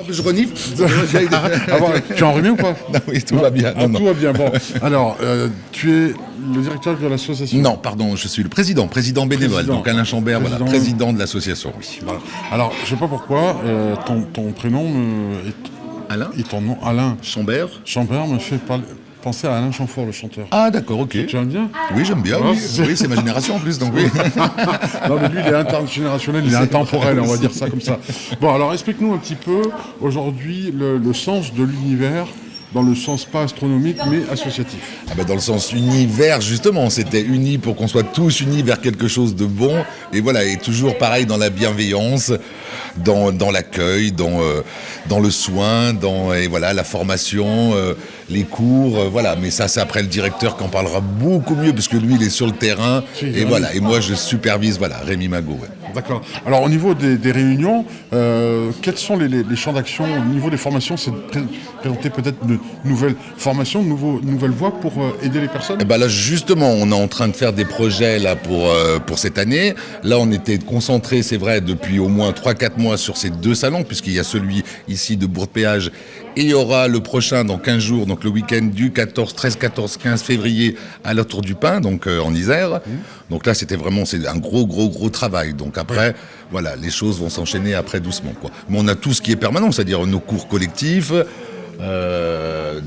Je renifle. Tu es enrhumé ou pas? Non, oui, tout va bien. Tout va bien. Bon, alors, tu es le directeur de l'association? Non, pardon, je suis le président bénévole. Donc Alain Chambert, président de l'association. Oui. Voilà. Alors, je sais pas pourquoi, ton prénom Alain et ton nom, Alain Chambert me fait penser à Alain Chamfort, le chanteur. Ah d'accord, ok. Tu aimes bien? Oui, j'aime bien, oui, c'est ma génération en plus, donc oui. Non, mais lui, il est intergénérationnel, il est intemporel, on va dire ça comme ça. Bon, alors explique-nous un petit peu, aujourd'hui, le sens de l'univers, dans le sens pas astronomique, mais associatif. Ah ben dans le sens univers, justement, on s'était unis pour qu'on soit tous unis vers quelque chose de bon, et voilà, et toujours pareil dans la bienveillance, dans l'accueil, dans le soin, et voilà, la formation, les cours, voilà. Mais ça, c'est après le directeur qui en parlera beaucoup mieux, parce que lui, il est sur le terrain, et voilà. Et moi, je supervise, voilà, Rémi Magot. Ouais. D'accord. Alors, au niveau des réunions, quels sont les champs d'action au niveau des formations? C'est de présenter peut-être de nouvelles formations, de nouvelles voies pour aider les personnes? Et ben là, justement, on est en train de faire des projets là pour cette année. Là, on était concentré, c'est vrai, depuis au moins 3-4 mois sur ces 2 salons, puisqu'il y a celui ici de Bourg-de-Péage et il y aura le prochain dans 15 jours, donc le week-end du 13, 14, 15 février à la Tour du Pin, donc en Isère. Donc là, c'est un gros travail. Donc après, voilà, les choses vont s'enchaîner après doucement, quoi. Mais on a tout ce qui est permanent, c'est-à-dire nos cours collectifs,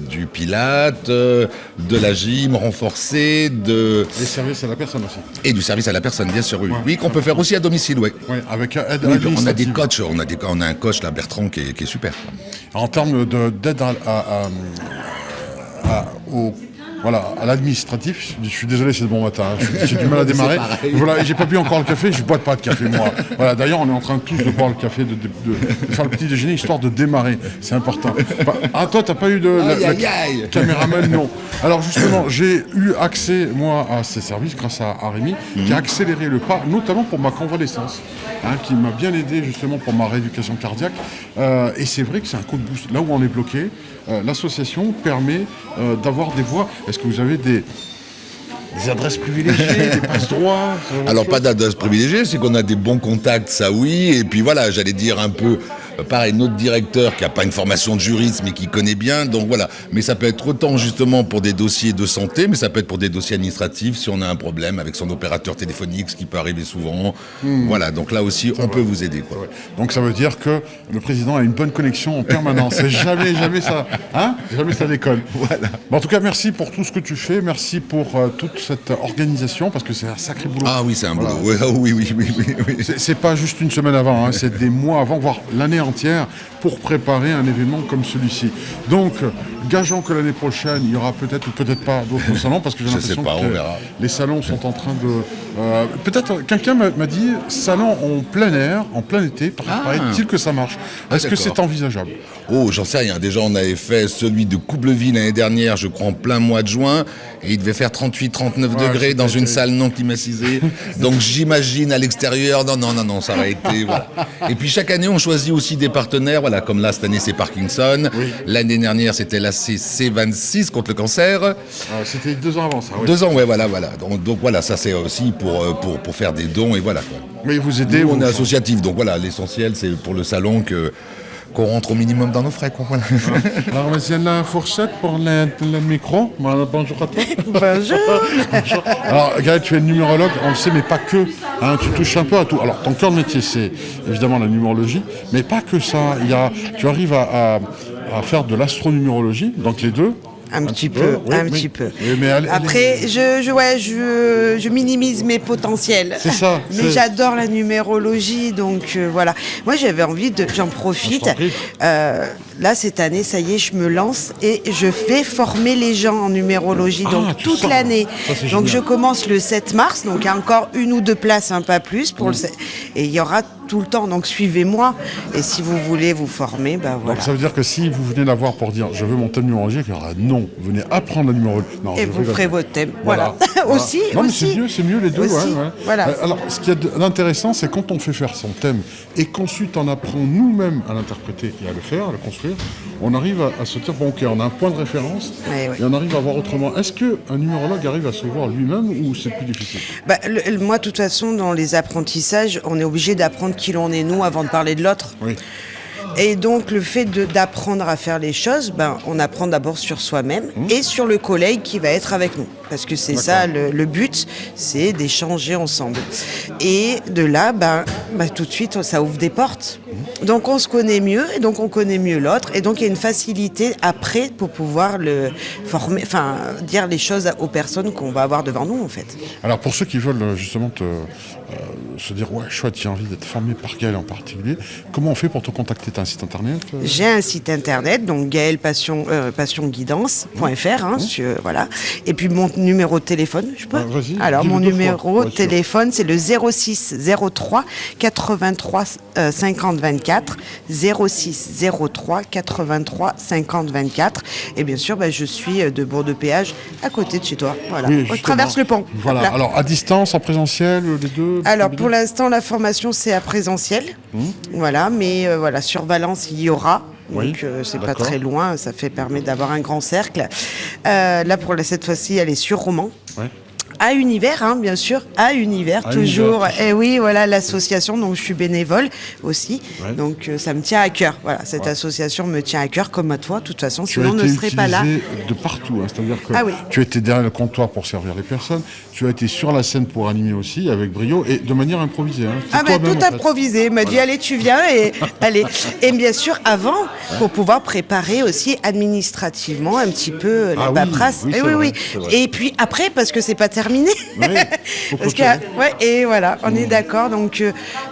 du pilate, de la gym renforcée, des services à la personne aussi. Et du service à la personne, bien sûr, oui, qu'on peut faire aussi à domicile, oui. Avec aide on a des coachs, on a un coach là, Bertrand, qui est super. En termes d'aide à l'administratif, je suis désolé, c'est le bon matin, hein, j'ai du mal à démarrer. Voilà, et j'ai pas bu encore le café, je bois pas de café moi. Voilà, d'ailleurs, on est en train tous de boire le café, de faire le petit déjeuner histoire de démarrer, c'est important. Ah, toi, t'as pas eu de caméraman, non. Alors justement, j'ai eu accès moi à ces services grâce à Rémi, qui a accéléré le pas, notamment pour ma convalescence, qui m'a bien aidé justement pour ma rééducation cardiaque. Et c'est vrai que c'est un coup de boost. Là où on est bloqué, l'association permet d'avoir des voies. Est-ce que vous avez des adresses privilégiées, des passe-droits? Alors pas d'adresse privilégiée, c'est qu'on a des bons contacts, ça oui. Et puis voilà, j'allais dire un peu, pareil, notre directeur qui n'a pas une formation de juriste mais qui connaît bien, donc voilà. Mais ça peut être autant justement pour des dossiers de santé, mais ça peut être pour des dossiers administratifs si on a un problème avec son opérateur téléphonique, ce qui peut arriver souvent. Voilà, donc là aussi, on peut vous aider, quoi. Donc ça veut dire que le président a une bonne connexion en permanence. Et jamais ça, jamais ça décolle. Voilà. Bon, en tout cas, merci pour tout ce que tu fais, merci pour toute cette organisation, parce que c'est un sacré boulot. Ah oui, c'est un boulot. Oui. C'est pas juste une semaine avant, c'est des mois avant, voire l'année entière, pour préparer un événement comme celui-ci. Donc, gageons que l'année prochaine, il y aura peut-être ou peut-être pas d'autres salons, parce que j'ai l'impression que les salons sont en train de... peut-être, quelqu'un m'a dit, salon en plein air, en plein été, paraît-il que ça marche. Est-ce que c'est envisageable? Oh, j'en sais rien. Déjà, on avait fait celui de Coubleville l'année dernière, je crois en plein mois de juin, et il devait faire 38-39 degrés dans une salle non climatisée. Donc j'imagine à l'extérieur, non, ça aurait été... Voilà. Et puis chaque année, on choisit aussi des partenaires, voilà, comme là, cette année, c'est Parkinson. Oui. L'année dernière, c'était la CC26 contre le cancer. C'était 2 ans avant ça, oui. 2 ans, ouais, voilà. Donc voilà, ça c'est aussi pour faire des dons, et voilà, quoi. Mais vous aidez... Nous, on est associatif, donc voilà, l'essentiel, c'est pour le salon qu'on rentre au minimum dans nos frais, quoi. Voilà. Alors, vas-y, la fourchette pour le micro. Bonjour à toi. Bonjour. Alors, Gaël, tu es numérologue, on le sait, mais pas que. Tu touches un peu à tout. Alors, ton cœur de métier, c'est évidemment la numérologie, mais pas que ça. Tu arrives à faire de l'astronumérologie, donc les deux. Un petit peu. Oui, mais après, je minimise mes potentiels. C'est ça. Mais j'adore la numérologie, donc voilà. Moi, j'avais envie j'en profite. Là, cette année, ça y est, je me lance et je vais former les gens en numérologie, donc toute l'année. Donc, je commence le 7 mars, donc il y a encore 1 ou 2 places, pas plus, et il y aura tout le temps, donc suivez-moi. Et si vous voulez vous former, voilà. Donc ça veut dire que si vous venez la voir pour dire je veux mon thème numérologique, il y aura non, venez apprendre la numérologie. Non, et vous ferez votre thème. Voilà. Aussi. Non, mais c'est mieux les deux. Aussi. Ouais. Voilà. Alors, ce qui est intéressant, c'est quand on fait faire son thème et qu'ensuite on apprend nous-mêmes à l'interpréter et à le faire, à le construire, on arrive à se dire, bon, ok, on a un point de référence et on arrive à voir autrement. Est-ce qu'un numérologue arrive à se voir lui-même ou c'est plus difficile? Moi, de toute façon, dans les apprentissages, on est obligé d'apprendre qui l'on est nous avant de parler de l'autre. Oui. Et donc le fait d'apprendre à faire les choses, on apprend d'abord sur soi-même et sur le collègue qui va être avec nous. Parce que c'est ça le but, c'est d'échanger ensemble. Et de là, tout de suite, ça ouvre des portes. Donc on se connaît mieux, et donc on connaît mieux l'autre, et donc il y a une facilité après pour pouvoir dire les choses aux personnes qu'on va avoir devant nous en fait. Alors pour ceux qui veulent justement se dire ouais chouette, j'ai envie d'être formé par Gaëlle en particulier, comment on fait pour te contacter? Tu as un site internet? J'ai un site internet, donc gaellepassionguidance.fr, voilà. Et puis mon numéro de téléphone, je peux. Alors mon numéro de téléphone, c'est le 06 03 83 50 24, 06 03 83 50 24. Et bien sûr, je suis de Bourg-de-Péage, à côté de chez toi. Voilà. Oui, je traverse le pont. Voilà. Là. Alors à distance, en présentiel, les deux? Alors pour l'instant, la formation c'est à présentiel. Voilà, mais sur Valence, il y aura. Donc c'est pas très loin, ça permet d'avoir un grand cercle. Là cette fois-ci, elle est sur Romans. Ouais. À Univers, bien sûr, à Univers, toujours. Et oui, voilà, l'association, donc je suis bénévole aussi. Ouais. Donc ça me tient à cœur. Voilà, cette association me tient à cœur, comme à toi, de toute façon, sinon on ne serait pas là. Tu as été utilisé de partout, c'est-à-dire que tu étais derrière le comptoir pour servir les personnes, tu as été sur la scène pour animer aussi, avec brio, et de manière improvisée. Tout improvisé. Il m'a dit, allez, tu viens, et allez. Et bien sûr, avant, pour pouvoir préparer aussi administrativement un petit peu la paperasse. Oui. Et puis après, parce que c'est pas terminé. Parce que, et voilà, on est d'accord. Donc,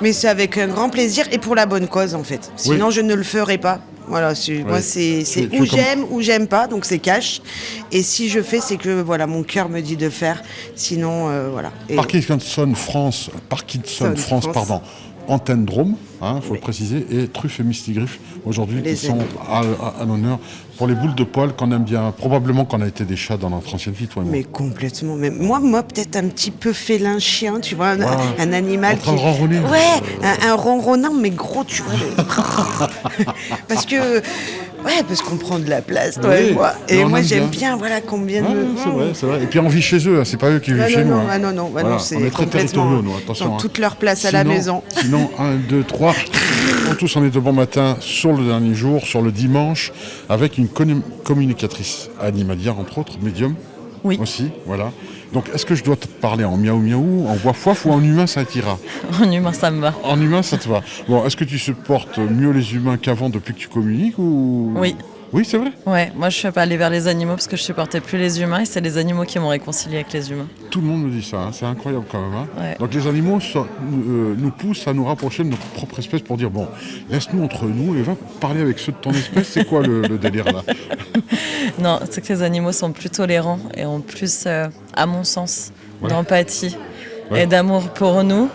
mais c'est avec un grand plaisir et pour la bonne cause en fait. Sinon, je ne le ferai pas. Voilà, moi c'est j'aime ou j'aime pas, donc c'est cash. Et si je fais, c'est que mon cœur me dit de faire. Sinon, voilà. Parkinson France, pardon. Antenne Drôme, faut le préciser, et Truffes et Mistigriffes, aujourd'hui, qui sont à l'honneur pour les boules de poil qu'on aime bien. Probablement qu'on a été des chats dans notre ancienne vie, toi et moi. Mais complètement. Mais moi peut-être un petit peu félin chien, tu vois, un animal en train de ronronner. Ouais, un ronronnant, mais gros, tu vois. Parce qu'on prend de la place, toi et moi. Et moi, j'aime bien, qu'on vienne c'est vrai. Et puis on vit chez eux, c'est pas eux qui vivent chez nous. Non, c'est on est très territoriaux, nous, attention. Ils ont toute leur place à la maison. Sinon, 1, 2, 3. Tous, on est de bon matin sur le dernier jour, sur le dimanche, avec une communicatrice animalière, entre autres, médium. Oui. Aussi, voilà. Donc, est-ce que je dois te parler en miaou-miaou, en voix-foif ou en humain, ça t'ira? En humain, ça me va. En humain, ça te va. Bon, est-ce que tu supportes mieux les humains qu'avant depuis que tu communiques ou... Oui. Oui, c'est vrai? Ouais, moi je suis pas allée vers les animaux parce que je supportais plus les humains et c'est les animaux qui m'ont réconcilié avec les humains. Tout le monde me dit ça, c'est incroyable quand même. Ouais. Donc les animaux nous poussent à nous rapprocher de notre propre espèce pour dire laisse-nous entre nous et va parler avec ceux de ton espèce. C'est quoi le délire là? Non, c'est que les animaux sont plus tolérants et ont plus, à mon sens, d'empathie et d'amour pour nous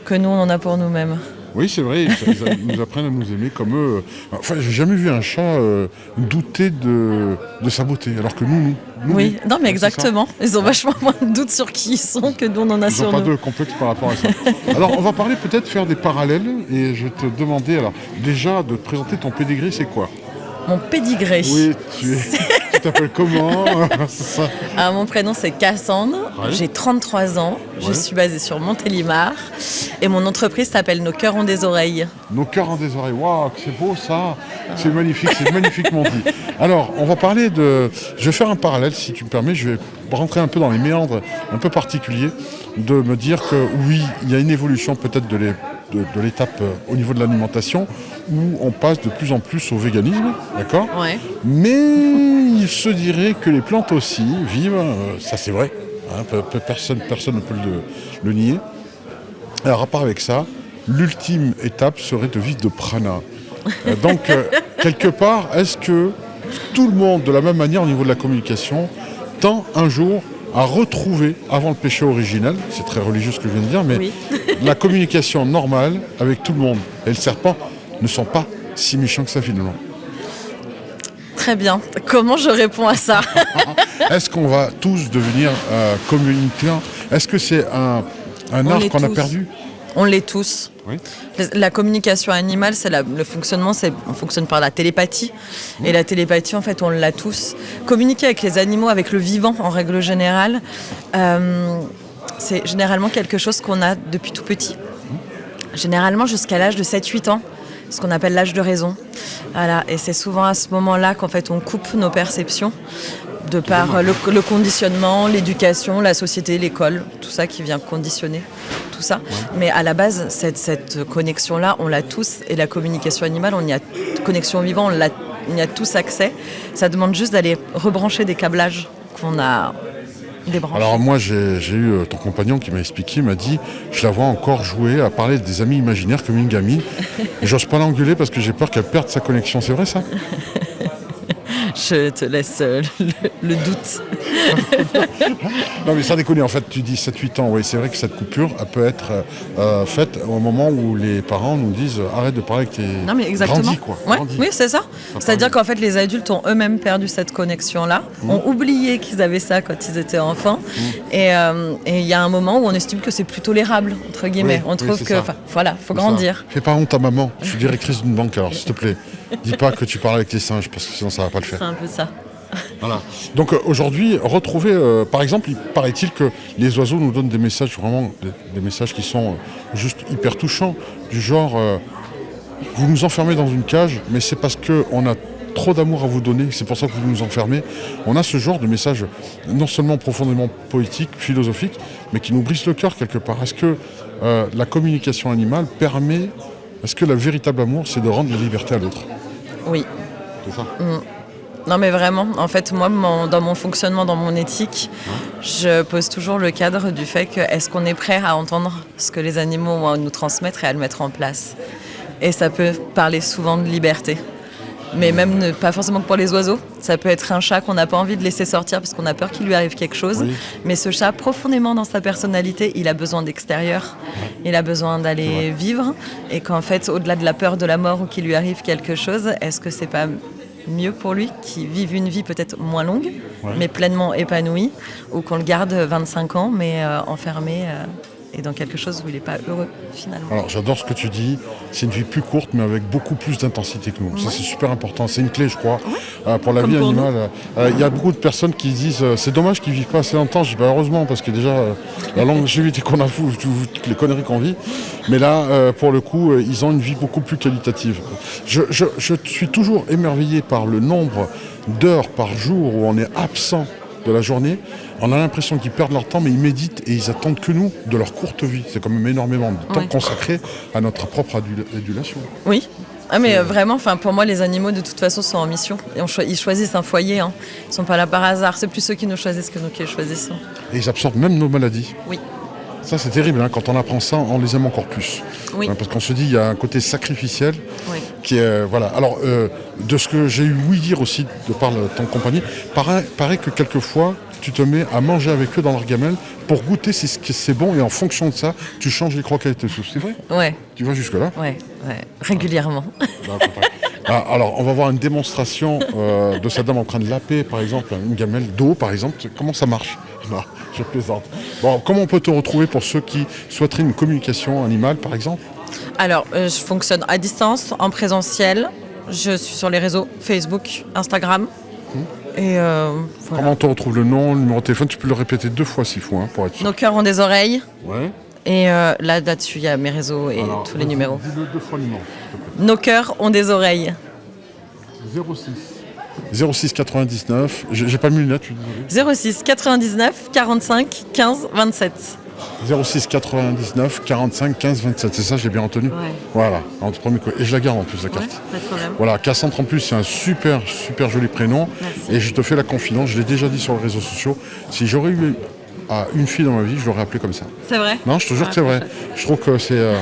que nous on en a pour nous-mêmes. Oui, c'est vrai, ils nous apprennent à nous aimer comme eux. Enfin, j'ai jamais vu un chat douter de sa beauté, alors que nous oui, non mais exactement. Ils ont vachement moins de doutes sur qui ils sont que nous on en a sur nous. Ils n'ont pas de complexe par rapport à ça. Alors, on va parler peut-être faire des parallèles, et je vais te demander, déjà, de te présenter ton pédigré, c'est quoi? Mon pédigré. Oui, tu t'appelles comment? Ça. Alors, mon prénom c'est Cassandre, j'ai 33 ans, je suis basée sur Montélimar et mon entreprise s'appelle Nos Cœurs ont des oreilles. Nos Cœurs ont des oreilles, waouh, c'est beau ça, c'est magnifiquement dit. Alors, on va parler je vais faire un parallèle si tu me permets, je vais rentrer un peu dans les méandres un peu particuliers, de me dire que oui, il y a une évolution peut-être de l'étape au niveau de l'alimentation où on passe de plus en plus au véganisme, d'accord ? Ouais. Mais il se dirait que les plantes aussi vivent, ça c'est vrai, personne ne peut le nier. Alors, à part avec ça, l'ultime étape serait de vivre de prana. Donc, quelque part, est-ce que tout le monde, de la même manière au niveau de la communication, tend un jour à retrouver, avant le péché originel, c'est très religieux ce que je viens de dire, mais la communication normale avec tout le monde et le serpent ne sont pas si méchants que ça finalement. Très bien. Comment je réponds à ça? Est-ce qu'on va tous devenir communicants? Est-ce que c'est un art qu'on a perdu? On l'est tous. Oui. La communication animale, le fonctionnement, on fonctionne par la télépathie. Et la télépathie, en fait, on l'a tous. Communiquer avec les animaux, avec le vivant, en règle générale, c'est généralement quelque chose qu'on a depuis tout petit. Généralement jusqu'à l'âge de 7-8 ans. ce qu'on appelle l'âge de raison. Voilà. Et c'est souvent à ce moment-là qu'en fait on coupe nos perceptions de par le conditionnement, l'éducation, la société, l'école, tout ça qui vient conditionner tout ça. Mais à la base, cette connexion-là, on l'a tous. Et la communication animale, on y a connexion vivant, on y a tous accès. Ça demande juste d'aller rebrancher des câblages qu'on a débranchés. Alors moi, j'ai eu ton compagnon qui m'a expliqué, il m'a dit, je la vois encore jouer, à parler des amis imaginaires comme une gamine. Et j'ose pas l'engueuler parce que j'ai peur qu'elle perde sa connexion. C'est vrai ça ? Je te laisse le doute. Non mais ça déconne, en fait tu dis 7-8 ans, oui c'est vrai que cette coupure elle peut être faite au moment où les parents nous disent arrête de parler avec tes... Non mais exactement. Grandis, quoi. Ouais, Grandis. oui c'est ça. C'est-à-dire qu'en fait les adultes ont eux-mêmes perdu cette connexion-là, ont oublié qu'ils avaient ça quand ils étaient enfants. Et il y a un moment où on estime que c'est plus tolérable, entre guillemets. Oui, on trouve que, voilà, faut grandir. Fais pas honte à maman, je suis directrice d'une banque alors s'il te plaît. Dis pas que tu parles avec les singes parce que sinon ça va pas le faire. C'est un peu ça. Voilà. Donc aujourd'hui, retrouver, par exemple, il paraît-il que les oiseaux nous donnent des messages, vraiment des messages qui sont juste hyper touchants, du genre, vous nous enfermez dans une cage, mais c'est parce qu'on a trop d'amour à vous donner, c'est pour ça que vous nous enfermez. On a ce genre de message non seulement profondément poétique, philosophique, mais qui nous brise le cœur quelque part. Est-ce que la communication animale permet, est-ce que le véritable amour, c'est de rendre la liberté à l'autre ? Oui. C'est ça. Non mais vraiment, en fait moi dans mon fonctionnement, dans mon éthique, je pose toujours le cadre du fait que est-ce qu'on est prêt à entendre ce que les animaux ont à nous transmettre et à le mettre en place. Et ça peut parler souvent de liberté. Mais même pas forcément que pour les oiseaux. Ça peut être un chat qu'on n'a pas envie de laisser sortir parce qu'on a peur qu'il lui arrive quelque chose. Oui. Mais ce chat, profondément dans sa personnalité, il a besoin d'extérieur. Il a besoin d'aller vivre. Et qu'en fait, au-delà de la peur de la mort ou qu'il lui arrive quelque chose, est-ce que c'est pas mieux pour lui qu'il vive une vie peut-être moins longue, mais pleinement épanouie, ou qu'on le garde 25 ans, mais enfermé et dans quelque chose où il n'est pas heureux finalement. Alors j'adore ce que tu dis, c'est une vie plus courte mais avec beaucoup plus d'intensité que nous. Ça c'est super important, c'est une clé je crois pour la vie animale. Il y a beaucoup de personnes qui disent c'est dommage qu'ils vivent pas assez longtemps. Je dis heureusement parce que déjà la longévité qu'on a, toutes les conneries qu'on vit, mais là pour le coup ils ont une vie beaucoup plus qualitative. Je suis toujours émerveillé par le nombre d'heures par jour où on est absent de la journée. On a l'impression qu'ils perdent leur temps, mais ils méditent et ils attendent que nous de leur courte vie. C'est quand même énormément de temps consacré à notre propre adulation. Oui. Ah mais vraiment, pour moi, les animaux, de toute façon, sont en mission. Et ils choisissent un foyer. Ils ne sont pas là par hasard. C'est plus ceux qui nous choisissent que nous qui les choisissons. Et ils absorbent même nos maladies. Oui. Ça, c'est terrible. Quand on apprend ça, on les aime encore plus. Oui. Parce qu'on se dit, il y a un côté sacrificiel qui est... voilà. Alors, de ce que j'ai eu ouï dire aussi de par ton compagnie, paraît que quelquefois, tu te mets à manger avec eux dans leur gamelle pour goûter si c'est bon et en fonction de ça, tu changes les croquettes et tout. C'est vrai ? Ouais. Tu vas jusque-là ? Ouais. Régulièrement. Alors, on va voir une démonstration de cette dame en train de laper, par exemple, une gamelle d'eau, par exemple. Comment ça marche ? Non, je plaisante. Bon, comment on peut te retrouver pour ceux qui souhaiteraient une communication animale, par exemple ? Alors, je fonctionne à distance, en présentiel. Je suis sur les réseaux Facebook, Instagram. Et voilà. Comment on te retrouve le nom, le numéro de téléphone ? Tu peux le répéter 2 fois s'il faut, pour être sûr. Nos cœurs ont des oreilles. Ouais. Et là-dessus, il y a mes réseaux et tous les numéros. Dis-le 2 fois le numéro. Nos cœurs ont des oreilles. 06 99, j'ai pas mis le net, je suis désolé. 06 99 45 15 27. 06 99 45 15 27, c'est ça, j'ai bien retenu. Ouais. Voilà, entre premier coup. Et je la garde en plus la carte. Pas de problème. Voilà, Cassandre en plus, c'est un super joli prénom. Merci. Et je te fais la confidence, je l'ai déjà dit sur les réseaux sociaux. Si j'aurais eu une fille dans ma vie, je l'aurais appelée comme ça. C'est vrai ? Non, je te jure que c'est vrai. Je trouve que c'est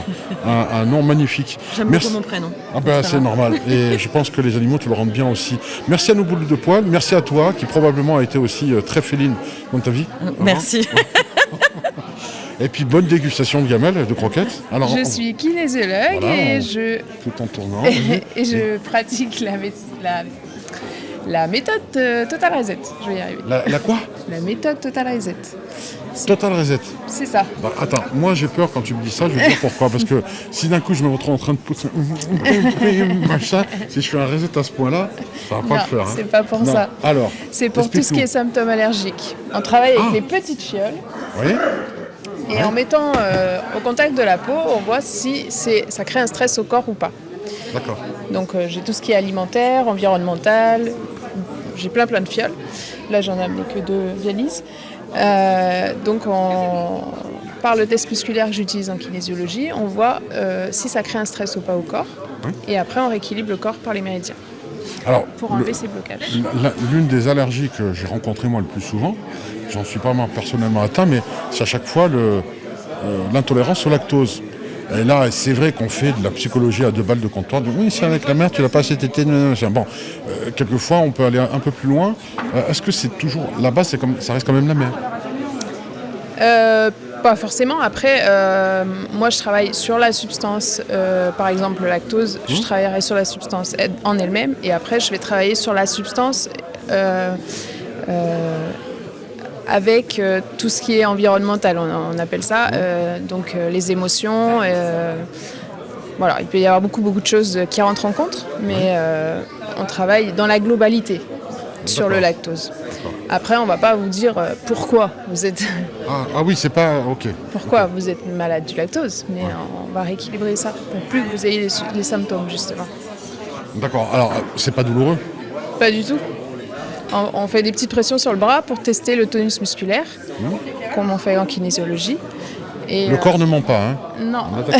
un nom magnifique. J'aime beaucoup mon prénom. Ah ben c'est normal. Et je pense que les animaux te le rendent bien aussi. Merci à nos boules de poil. Merci à toi qui probablement a été aussi très féline dans ta vie. Merci. Et puis bonne dégustation de gamelles, de croquettes. Alors, je suis kinésiologue et tout en tournant. et je pratique la méthode Total Reset. Je vais y arriver. La quoi ? La méthode Total Reset. Total Reset. C'est ça. Bah, attends, moi j'ai peur quand tu me dis ça, je vais te dire pourquoi. Parce que si d'un coup je me retrouve en train de pousser machin, si je fais un reset à ce point-là, ça va pas le faire. C'est pas pour ça. Alors, c'est pour tout ce qui est symptômes allergiques. On travaille avec les petites fioles. Oui. Et en mettant au contact de la peau, on voit si ça crée un stress au corps ou pas. D'accord. Donc j'ai tout ce qui est alimentaire, environnemental, j'ai plein de fioles. Là j'en ai amené que 2 valises. Donc par le test musculaire que j'utilise en kinésiologie, on voit si ça crée un stress ou pas au corps. Oui. Et après on rééquilibre le corps par les méridiens Alors, pour enlever ces blocages. l'une des allergies que j'ai rencontrées moi le plus souvent, j'en suis pas moi personnellement atteint, mais c'est à chaque fois l'intolérance au lactose. Et là, c'est vrai qu'on fait de la psychologie à 2 balles de comptoir. Oui, c'est avec la mère, tu l'as pas cet été. Bon, quelquefois, on peut aller un peu plus loin. Est-ce que c'est toujours... La base, ça reste quand même la mère? Pas forcément. Après, moi, je travaille sur la substance. Par exemple, le lactose, je travaillerai sur la substance en elle-même. Et après, je vais travailler sur la substance avec tout ce qui est environnemental, on appelle ça. Donc, les émotions. Voilà, il peut y avoir beaucoup de choses qui rentrent en compte. Mais on travaille dans la globalité sur le lactose. Après, on ne va pas vous dire pourquoi vous êtes... Ah oui, c'est pas... Ok. Pourquoi vous êtes malade du lactose, mais on va rééquilibrer ça pour plus que vous ayez les symptômes, justement. D'accord. Alors, c'est pas douloureux? Pas du tout. On fait des petites pressions sur le bras pour tester le tonus musculaire, comme on fait en kinésiologie. Et, le corps ne ment pas, hein? Non. Ah, d'accord.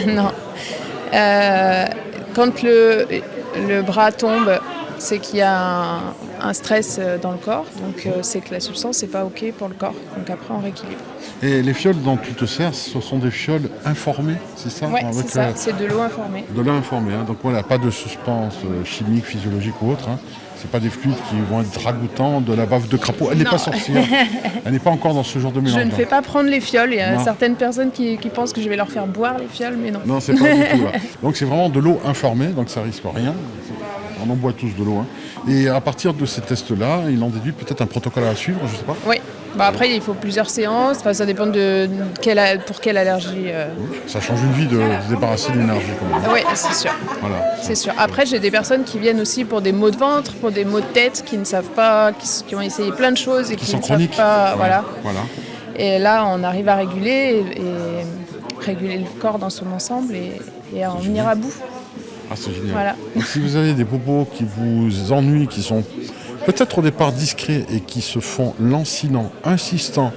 Non. Quand le bras tombe, c'est qu'il y a un stress dans le corps, donc c'est que la substance n'est pas OK pour le corps. Donc après, on rééquilibre. Et les fioles dont tu te sers, ce sont des fioles informées, c'est ça? Oui, c'est ça, c'est de l'eau informée. De l'eau informée, hein. Donc voilà, pas de substance chimique, physiologique ou autre, hein. C'est pas des fluides qui vont être ragoûtants, de la bave de crapaud. Elle n'est pas sorcière. Elle n'est pas encore dans ce genre de mélange. Je ne fais pas prendre les fioles. Il y a certaines personnes qui pensent que je vais leur faire boire les fioles, mais non. Non, c'est pas du tout là. Donc c'est vraiment de l'eau informée, donc ça risque rien. On en boit tous de l'eau, hein. Et à partir de ces tests-là, il en déduit peut-être un protocole à suivre, je sais pas. Oui. Après, il faut plusieurs séances. Enfin, ça dépend pour quelle allergie. Ça change une vie de se débarrasser d'une allergie comme ça. Oui, c'est sûr. Voilà. C'est sûr. Après, j'ai des personnes qui viennent aussi pour des maux de ventre, pour des maux de tête, qui ne savent pas, qui ont essayé plein de choses et qui sont ne chroniques. savent pas. Ouais. Voilà. Et là, on arrive à réguler et réguler le corps dans son ensemble et à en venir à bout. Ah, c'est génial. Voilà. Donc, si vous avez des bobos qui vous ennuient, qui sont peut-être au départ discrets et qui se font lancinants, insistants,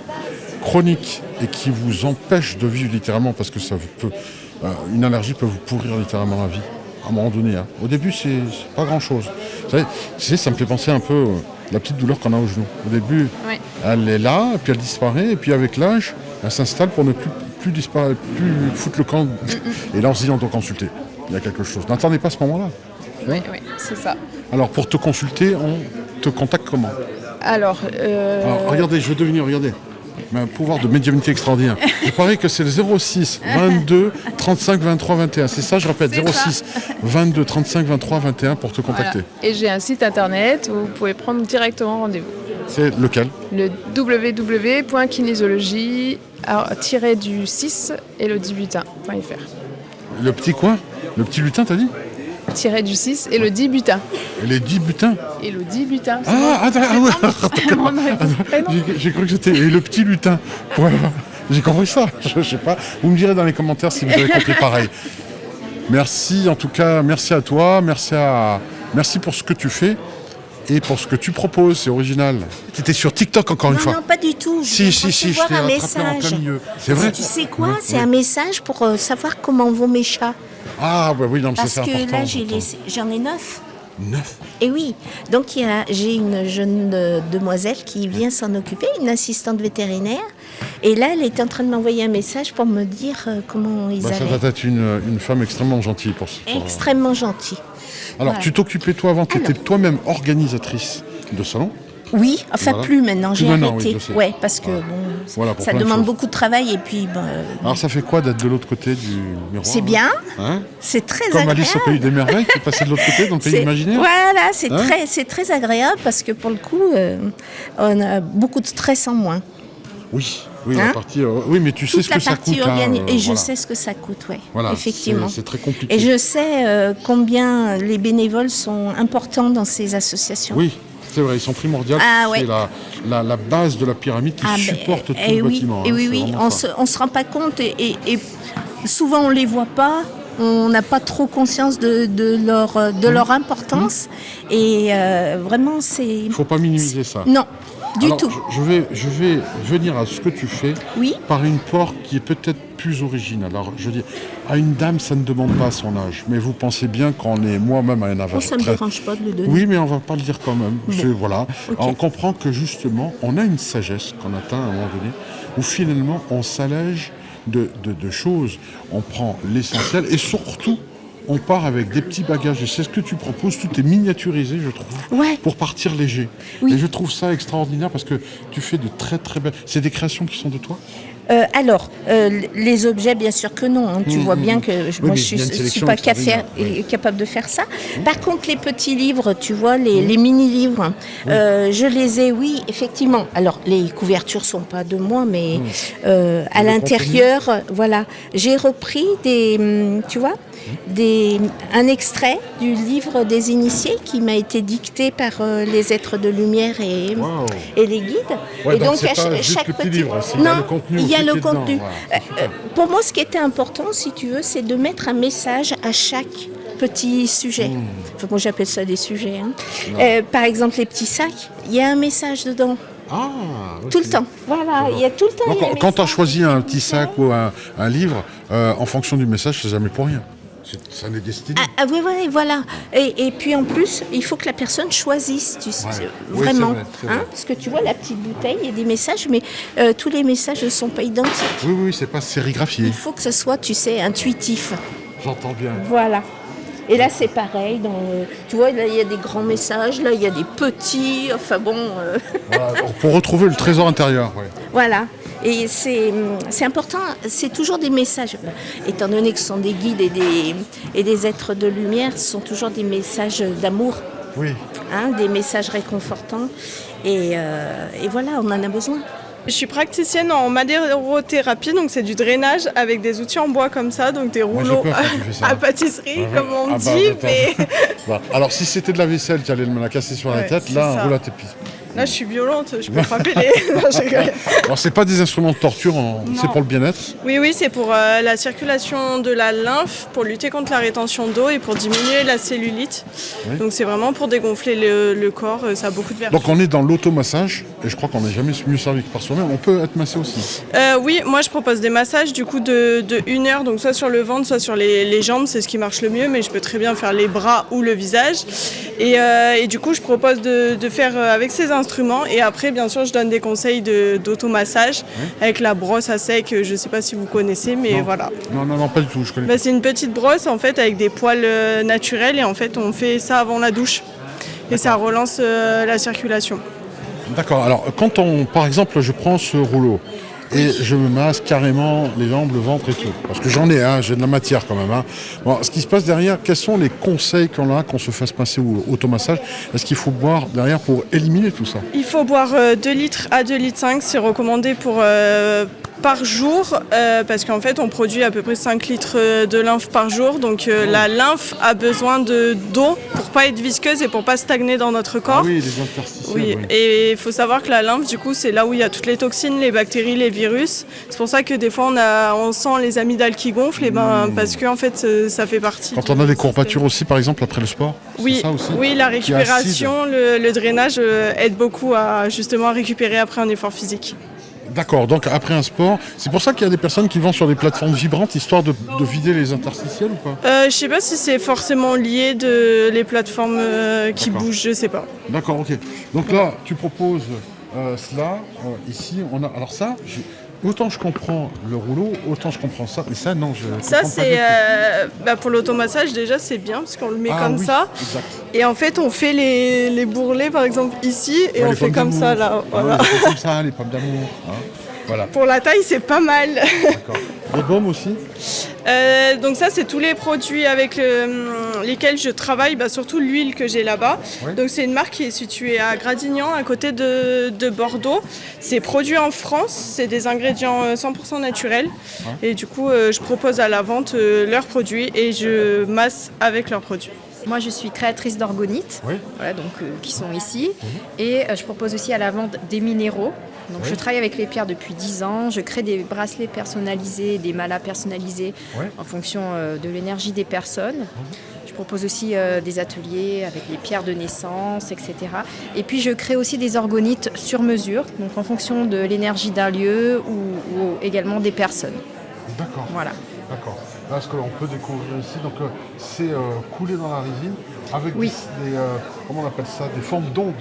chroniques et qui vous empêchent de vivre littéralement parce que une allergie peut vous pourrir littéralement la vie à un moment donné, hein. Au début, c'est pas grand-chose. Vous savez, ça me fait penser un peu la petite douleur qu'on a au genou. Au début, elle est là, et puis elle disparaît, et puis avec l'âge, elle s'installe pour ne plus disparaître, plus foutre le camp. Et là, on se dit, on doit consulter. Il y a quelque chose. N'attendez pas ce moment-là. Oui, c'est ça. Alors, pour te consulter, on te contacte comment? Alors, regardez, je vais devenir, regardez. Un pouvoir de médiumnité extraordinaire. Je parie que c'est le 06 22 35 23 21. C'est ça, je répète, 06 22 35 23 21 pour te contacter. Voilà. Et j'ai un site internet où vous pouvez prendre directement rendez-vous. C'est lequel? Le www.kinésiologie-du6 et le 10butin.fr. Le petit quoi? Le petit lutin, t'as dit? Du 6 et le 10 butin. Et les 10 butins? Et le 10 butin. Ouais. J'ai cru que c'était... Et le petit lutin. Ouais, j'ai compris ça. Je sais pas. Vous me direz dans les commentaires si vous avez compris pareil. Merci, en tout cas, merci à toi. Merci pour ce que tu fais. Et pour ce que tu proposes, c'est original. Tu étais sur TikTok encore une fois. Non, pas du tout. Si, je t'ai rattrapé en plein milieu. C'est vrai? Tu sais quoi? C'est un message pour savoir comment vont mes chats. Ah, bah oui, non, mais parce c'est important. Parce que là, j'en ai 9. 9? Et oui. Donc, j'ai une jeune demoiselle qui vient s'en occuper, une assistante vétérinaire. Et là, elle était en train de m'envoyer un message pour me dire comment ils allaient. Ça doit être une femme extrêmement gentille pour ça. Extrêmement gentille. Alors, tu t'occupais toi avant, tu étais toi-même organisatrice de salon? Oui, enfin plus maintenant, j'ai arrêté. Oui, parce que ça demande beaucoup de travail et puis... Alors ça fait quoi d'être de l'autre côté du miroir? C'est bien, c'est très agréable. Comme Alice au Pays des Merveilles, qui est passée de l'autre côté, dans le pays imaginaire? Voilà, c'est très agréable parce que pour le coup, on a beaucoup de stress en moins. Oui, la partie... oui, mais tu sais ce que ça coûte. Et je sais ce que ça coûte, voilà, effectivement. C'est très compliqué. Et je sais combien les bénévoles sont importants dans ces associations. Oui. C'est vrai, ils sont primordiaux. C'est la base de la pyramide qui supporte tout le bâtiment. Et oui, on se rend pas compte et souvent on les voit pas. on n'a pas trop conscience de leur importance. Et vraiment, c'est... Il ne faut pas minimiser ça. Non, du Alors, tout. Je vais venir à ce que tu fais Oui. par une porte qui est peut-être plus originale. Alors, je veux dire, à une dame, ça ne demande pas son âge. Mais vous pensez bien qu'on est moi-même à un âge Ça ne me dérange pas de le donner. Oui, mais on ne va pas le dire quand même. Bon. Voilà. Ok. On comprend que justement, on a une sagesse qu'on atteint à un moment donné, où finalement, on s'allège de choses. On prend l'essentiel et surtout, on part avec des petits bagages. Et c'est ce que tu proposes. Tout est miniaturisé, je trouve, Ouais. pour partir léger. Oui. Et je trouve ça extraordinaire parce que tu fais de très très belles... C'est des créations qui sont de toi ? Les objets, bien sûr que non. Hein. Tu vois bien que moi, mais je il y a une ne suis sélection pas extraordinaire, oui. capable de faire ça. Par contre, les petits livres, tu vois, les mini-livres, je les ai, oui, effectivement. Alors, les couvertures sont pas de moi, mais à l'intérieur, voilà. J'ai repris tu vois, un extrait du livre des initiés qui m'a été dicté par les êtres de lumière et les guides. Ouais, et donc donc, c'est à pas juste chaque le petit petit livre, il y a le contenu il y a aussi le qui est dedans, contenu. voilà. Pour moi, ce qui était important, si tu veux, c'est de mettre un message à chaque petit sujet. Enfin, moi, j'appelle ça des sujets. Hein. Par exemple, les petits sacs, il y a un message dedans. Ah, Tout le temps. Voilà, il y a tout le temps. Donc, il y a un quand tu as message. choisi un petit sac ou un livre, en fonction du message, c'est jamais pour rien. Ça n'est destiné. Oui, voilà. Et puis en plus, il faut que la personne choisisse, tu sais, Oui, vraiment. c'est vrai. Parce que tu vois, la petite bouteille, il y a des messages, mais tous les messages ne sont pas identiques. Oui, c'est pas sérigraphié. Il faut que ce soit, tu sais, intuitif. J'entends bien. Voilà. Et là, c'est pareil. Tu vois, là, il y a des grands messages, là, il y a des petits. Enfin bon. Voilà, pour retrouver le trésor intérieur. Ouais. Voilà. Et c'est important, c'est toujours des messages. Étant donné que ce sont des guides et des êtres de lumière, ce sont toujours des messages d'amour. Oui. Hein, des messages réconfortants. Et voilà, on en a besoin. Je suis praticienne en madérothérapie, donc c'est du drainage avec des outils en bois comme ça, donc des Moi, j'ai rouleaux peur quand tu fais ça. à pâtisserie, comme on Ah bah, dit. attends. Mais Voilà. Alors, si c'était de la vaisselle, tu allais me la casser sur la Ouais, tête, c'est là, un ça. roule à tes pieds. là, je suis violente, je peux frapper les... Non, je rigole. Alors, c'est pas des instruments de torture, c'est pour le bien-être. Oui, c'est pour la circulation de la lymphe, pour lutter contre la rétention d'eau et pour diminuer la cellulite. Oui. Donc c'est vraiment pour dégonfler le corps, ça a beaucoup de vertus. Donc, on est dans l'automassage, et je crois qu'on n'est jamais mieux servi que par soi-même. On peut être massé aussi. Oui, moi je propose des massages du coup de 1 heure, donc soit sur le ventre, soit sur les jambes, c'est ce qui marche le mieux, mais je peux très bien faire les bras ou le visage. Et du coup, je propose de faire avec ces instruments. Et après, bien sûr, je donne des conseils d'automassage avec la brosse à sec. Je ne sais pas si vous connaissez, mais Non. voilà. Non, pas du tout, je connais Bah, c'est une petite brosse en fait avec des poils naturels et en fait, on fait ça avant la douche. Et ça relance la circulation. pas. D'accord, alors, par exemple, je prends ce rouleau, et je me masse carrément les jambes, le ventre et tout. Parce que j'en ai, j'ai de la matière quand même. Bon, ce qui se passe derrière, quels sont les conseils qu'on se fasse masser ou automassage? Est-ce qu'il faut boire derrière pour éliminer tout ça? Il faut boire 2 litres à 2,5 litres, c'est recommandé par jour, parce qu'en fait on produit à peu près 5 litres de lymphe par jour, donc la lymphe a besoin d'eau pour pas être visqueuse et pour pas stagner dans notre corps. Ah oui, les interstitiels. Oui, oui. et il faut savoir que la lymphe, du coup, c'est là où il y a toutes les toxines, les bactéries, les virus. C'est pour ça que des fois, on sent les amygdales qui gonflent, parce que en fait, ça fait partie. Quand on a des courbatures aussi, par exemple, après le sport, Oui, c'est ça aussi? oui, la Qui est récupération, le drainage aide beaucoup à récupérer après un effort physique. D'accord, donc après un sport, c'est pour ça qu'il y a des personnes qui vont sur des plateformes vibrantes histoire de vider les interstitiels ou pas? Je sais pas si c'est forcément lié les plateformes qui bougent, je sais pas. D'accord, ok. Donc là, tu proposes cela, ici, on a... Alors ça, autant je comprends le rouleau, autant je comprends ça, mais ça, non, je Ça, comprends pas du c'est tout. pour l'automassage, déjà, c'est bien parce qu'on le met Ah comme oui, ça. exact. Et en fait, on fait les bourrelets, par exemple, ici, et Ouais, on les fait pommes comme d'amour. ça, là. Ah Voilà. ouais, les pommes comme ça, les pommes d'amour. Voilà, Pour la taille, c'est pas mal. d'accord. Les baumes aussi? Donc ça, c'est tous les produits avec lesquels je travaille, surtout l'huile que j'ai là-bas. Ouais. Donc c'est une marque qui est située à Gradignan, à côté de Bordeaux. C'est produit en France, c'est des ingrédients 100% naturels. Et du coup, je propose à la vente leurs produits et je masse avec leurs produits. Moi, je suis créatrice d'orgonites, voilà, donc, qui sont ici. Et je propose aussi à la vente des minéraux. Donc, je travaille avec les pierres depuis 10 ans. Je crée des bracelets personnalisés, des malas personnalisés en fonction de l'énergie des personnes. Je propose aussi des ateliers avec les pierres de naissance, etc. Et puis, je crée aussi des orgonites sur mesure, donc en fonction de l'énergie d'un lieu ou également des personnes. D'accord. Voilà. D'accord. Là, ce que l'on peut découvrir ici, donc c'est coulé dans la résine avec des comment on appelle ça, des formes d'ongles.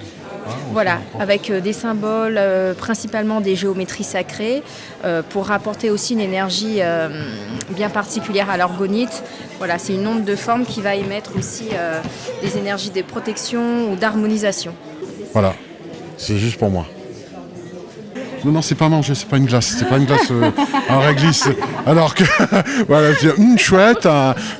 Voilà, avec des symboles, principalement des géométries sacrées, pour rapporter aussi une énergie bien particulière à l'orgonite. Voilà, c'est une onde de forme qui va émettre aussi des énergies de protection ou d'harmonisation. Voilà, c'est juste pour moi. Non, c'est pas manger, c'est pas une glace en réglisse. Alors que, voilà, je dis, chouette,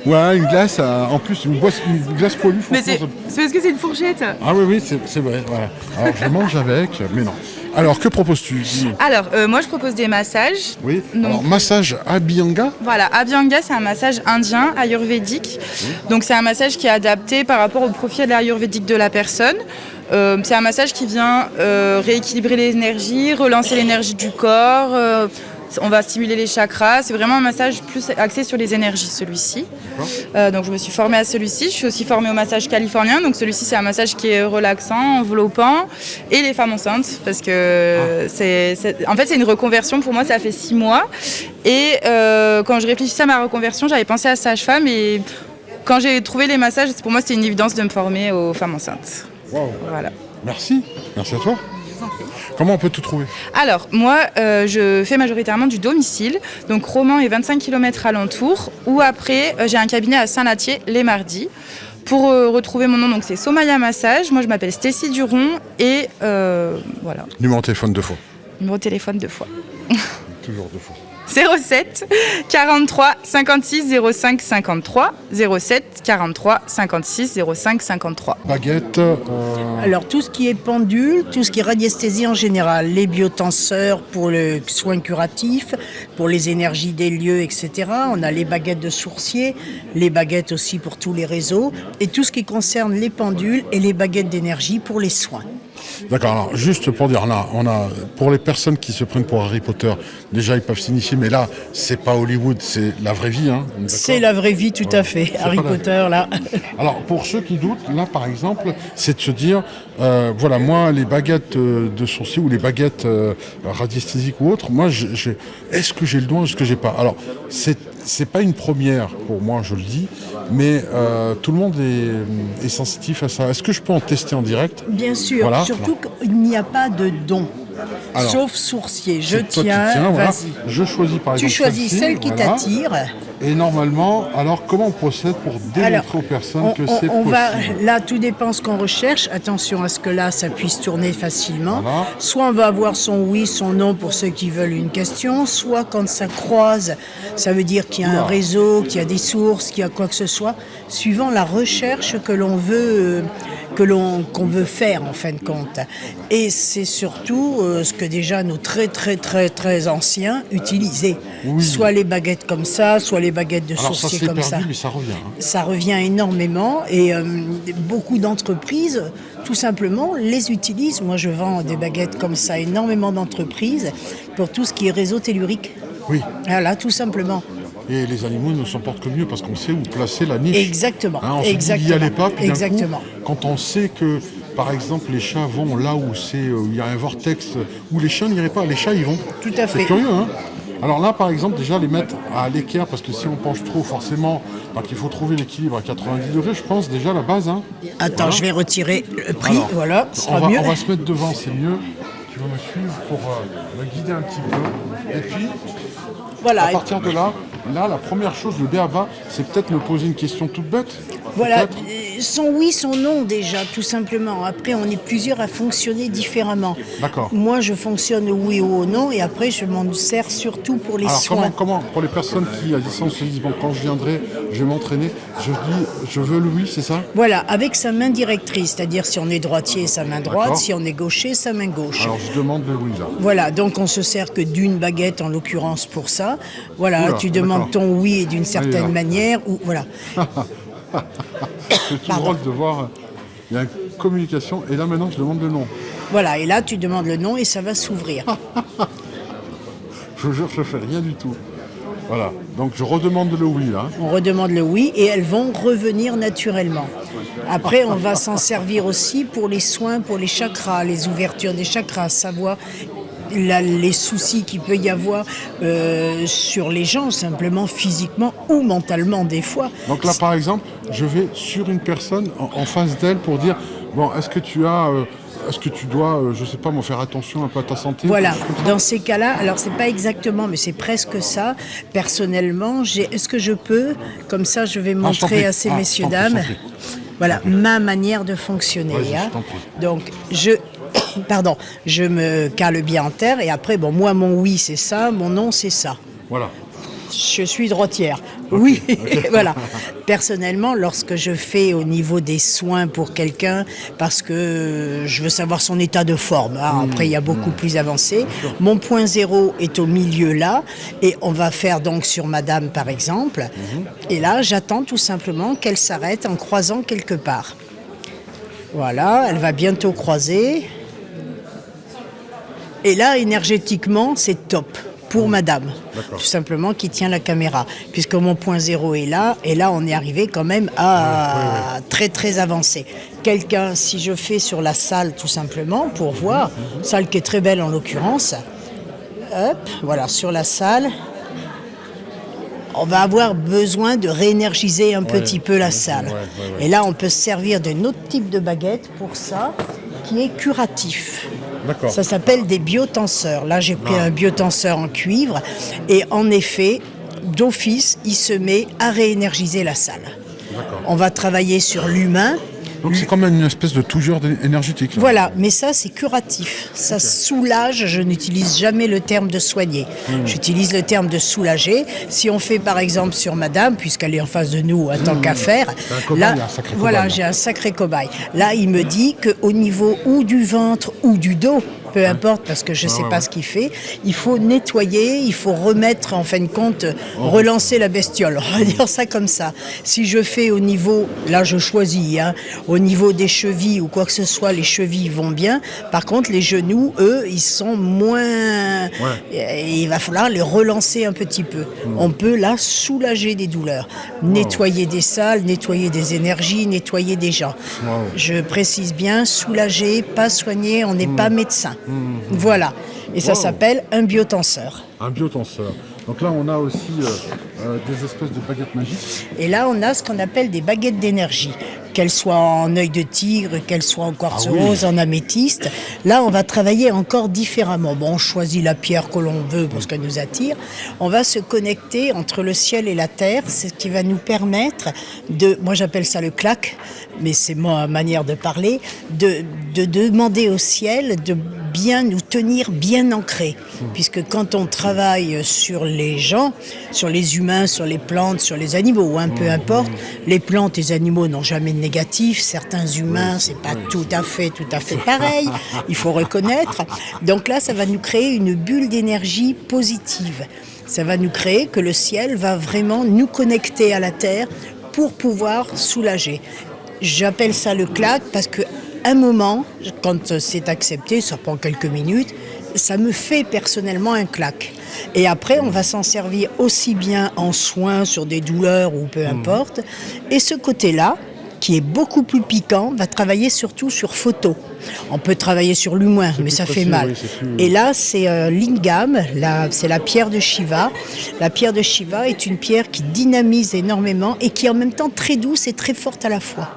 une glace, en plus, une glace poilue. Mais c'est parce que c'est une fourchette. Ah oui, c'est vrai, voilà. Alors je mange avec, mais non. Alors, que proposes-tu? Alors, moi, je propose des massages. Oui, donc, alors massage Abhyanga. Voilà, Abhyanga, c'est un massage indien, ayurvédique. Donc, c'est un massage qui est adapté par rapport au profil ayurvédique de la personne. C'est un massage qui vient rééquilibrer l'énergie, relancer l'énergie du corps. On va stimuler les chakras. C'est vraiment un massage plus axé sur les énergies, celui-ci. Donc, je me suis formée à celui-ci. Je suis aussi formée au massage californien. Donc, celui-ci, c'est un massage qui est relaxant, enveloppant. Et les femmes enceintes, parce que en fait, c'est une reconversion. Pour moi, ça fait 6 mois. Et quand je réfléchissais à ma reconversion, j'avais pensé à sage-femme. Et quand j'ai trouvé les massages, pour moi, c'était une évidence de me former aux femmes enceintes. Wow. Voilà. Merci à toi. Comment on peut tout trouver? Alors, moi, je fais majoritairement du domicile, donc Romans et 25 km alentour, ou après, j'ai un cabinet à Saint-Latier les mardis. Pour retrouver mon nom, donc c'est Somaya Massage. Moi, je m'appelle Stécie Duron et voilà. Numéro de téléphone 2 fois. Numéro de téléphone 2 fois. Toujours 2 fois. 07 43 56 05 53 07 43 56 05 53. Baguette. Alors tout ce qui est pendule, tout ce qui est radiesthésie en général, les biotenseurs pour le soin curatif, pour les énergies des lieux, etc. On a les baguettes de sourcier, les baguettes aussi pour tous les réseaux et tout ce qui concerne les pendules et les baguettes d'énergie pour les soins. D'accord, alors juste pour dire, là, on a, pour les personnes qui se prennent pour Harry Potter, déjà ils peuvent s'initier, mais là, c'est pas Hollywood, c'est la vraie vie. Hein, c'est la vraie vie, tout à fait. Harry Potter, là. Alors, pour ceux qui doutent, là, par exemple, c'est de se dire, voilà, moi, les baguettes de sourcil ou les baguettes radiesthésiques ou autres, moi, est-ce que j'ai le don, est-ce que j'ai pas? Alors, c'est pas une première pour moi, je le dis, mais tout le monde est sensitif à ça. Est-ce que je peux en tester en direct? Bien sûr, voilà. Surtout qu'il n'y a pas de don. Alors, sauf sourcier. Je tiens, voilà. Vas-y. Je choisis par exemple. Tu choisis celle qui t'attire. Et normalement, alors comment on procède pour démontrer aux personnes que c'est possible? Là, tout dépend ce qu'on recherche. Attention à ce que là, ça puisse tourner facilement. Voilà. Soit on va avoir son oui, son non pour ceux qui veulent une question. Soit quand ça croise, ça veut dire qu'il y a un réseau, qu'il y a des sources, qu'il y a quoi que ce soit. Suivant la recherche que l'on veut... qu'on veut faire en fin de compte. Et c'est surtout ce que déjà nos très anciens utilisaient. Oui. Soit les baguettes comme ça, soit les baguettes de sourcier comme perdu, ça. Mais ça revient. Hein. Ça revient énormément et beaucoup d'entreprises, tout simplement, les utilisent. Moi, je vends des baguettes comme ça, énormément d'entreprises, pour tout ce qui est réseau tellurique. Oui. Voilà, tout simplement. Et les animaux ne s'en portent que mieux parce qu'on sait où placer la niche. Exactement. Hein, on se dit, il n'y allait pas, puis exactement. Coup, quand on sait que, par exemple, les chats vont là où il y a un vortex, où les chats n'iraient pas, les chats y vont. Tout à fait. C'est curieux, hein. Alors là, par exemple, déjà les mettre à l'équerre, parce que si on penche trop, forcément, donc il faut trouver l'équilibre à 90 degrés, je pense, déjà la base. Hein. Attends, voilà. Je vais retirer le prix, alors, voilà, ce sera mieux. On va se mettre devant, c'est mieux. Tu vas me suivre pour me guider un petit peu. Et puis, voilà. À partir de là, la première chose, le b.a.-ba, c'est peut-être me poser une question toute bête. Voilà, son oui, son non déjà, tout simplement. Après, on est plusieurs à fonctionner différemment. D'accord. Moi, je fonctionne au oui ou au non, et après, je m'en sers surtout pour les soins. Comment pour les personnes qui, à distance, se disent, bon, quand je viendrai, je vais m'entraîner, je dis, je veux le oui, c'est ça? Voilà, avec sa main directrice, c'est-à-dire si on est droitier, sa main droite, d'accord. Si on est gaucher, sa main gauche. Alors, je demande le oui, là. Voilà, donc on se sert que d'une baguette, en l'occurrence, pour ça. Voilà, oula, tu demandes ton oui d'une certaine manière, ou voilà. c'est tout drôle de voir. Il y a une communication, et là maintenant je demande le nom. Voilà, et là tu demandes le nom et ça va s'ouvrir. Je vous jure, je fais rien du tout. Voilà, donc je redemande le oui là. On redemande le oui et elles vont revenir naturellement. Après, on va s'en servir aussi pour les soins, pour les chakras, les ouvertures des chakras, savoir les soucis qu'il peut y avoir sur les gens, simplement physiquement ou mentalement des fois. Donc là, par exemple, je vais sur une personne en face d'elle pour dire, bon, est-ce que tu dois, je sais pas, faire attention un peu à ta santé? Voilà, dans ces cas-là, alors c'est pas exactement, mais c'est presque ça. Personnellement, est-ce que je peux, comme ça je vais montrer à ces messieurs, dames, voilà, ma manière de fonctionner. Donc, je me cale bien en terre et après, bon, moi, mon oui, c'est ça, mon non, c'est ça. Voilà. Je suis droitière. Oui, voilà. Personnellement, lorsque je fais au niveau des soins pour quelqu'un, parce que je veux savoir son état de forme, après il y a beaucoup plus avancé, mon point zéro est au milieu là, et on va faire donc sur madame par exemple, et là j'attends tout simplement qu'elle s'arrête en croisant quelque part. Voilà, elle va bientôt croiser. Et là, énergétiquement, c'est top. Pour madame, tout simplement, qui tient la caméra. Puisque mon point zéro est là, et là, on est arrivé quand même à très, très avancé. Quelqu'un, si je fais sur la salle, tout simplement, pour voir, salle qui est très belle en l'occurrence, hop, voilà, sur la salle, on va avoir besoin de réénergiser un petit peu la salle. Et là, on peut se servir d'un autre type de baguette pour ça, qui est curatif. Ça s'appelle des biotenseurs. Là, j'ai pris un biotenseur en cuivre et en effet, d'office, il se met à réénergiser la salle. On va travailler sur l'humain. Donc c'est comme une espèce de toujours énergétique. Là. Voilà, mais ça c'est curatif. Ça soulage, je n'utilise jamais le terme de soigner. J'utilise le terme de soulager. Si on fait par exemple sur madame, puisqu'elle est en face de nous en tant qu'affaire, là, voilà, j'ai un sacré cobaye. Là, il me dit qu'au niveau ou du ventre ou du dos, peu importe, parce que je ne sais pas ce qu'il fait. Il faut nettoyer, il faut remettre, en fin de compte, relancer la bestiole. On va dire ça comme ça. Si je fais au niveau, là je choisis, au niveau des chevilles ou quoi que ce soit, les chevilles vont bien. Par contre, les genoux, eux, ils sont moins... Il va falloir les relancer un petit peu. On peut là soulager des douleurs, nettoyer des salles, nettoyer des énergies, nettoyer des gens. Je précise bien, soulager, pas soigner, on n'est pas médecin. Voilà, et ça s'appelle un biotenseur. Un biotenseur. Donc là, on a aussi des espèces de baguettes magiques. Et là, on a ce qu'on appelle des baguettes d'énergie. Qu'elles soient en œil de tigre, qu'elles soient en quartz rose, en améthyste. Là, on va travailler encore différemment. Bon, on choisit la pierre que l'on veut parce qu'elle nous attire. On va se connecter entre le ciel et la terre. C'est ce qui va nous permettre de, moi j'appelle ça le clac, mais c'est ma manière de parler, de demander au ciel de bien nous tenir bien ancrés. Puisque quand on travaille sur les gens, sur les humains, sur les plantes, sur les animaux, peu importe, les plantes et les animaux n'ont jamais de négatif. Certains humains, c'est pas tout à fait pareil. Il faut reconnaître. Donc là, ça va nous créer une bulle d'énergie positive. Ça va nous créer que le ciel va vraiment nous connecter à la terre pour pouvoir soulager. J'appelle ça le clac parce que un moment, quand c'est accepté, ça prend quelques minutes, ça me fait personnellement un clac. Et après, on va s'en servir aussi bien en soins sur des douleurs ou peu importe. Et ce côté-là, qui est beaucoup plus piquant, va travailler surtout sur photo. On peut travailler sur l'humain, mais ça fait mal. Et là, c'est lingam, c'est la pierre de Shiva. La pierre de Shiva est une pierre qui dynamise énormément et qui est en même temps très douce et très forte à la fois.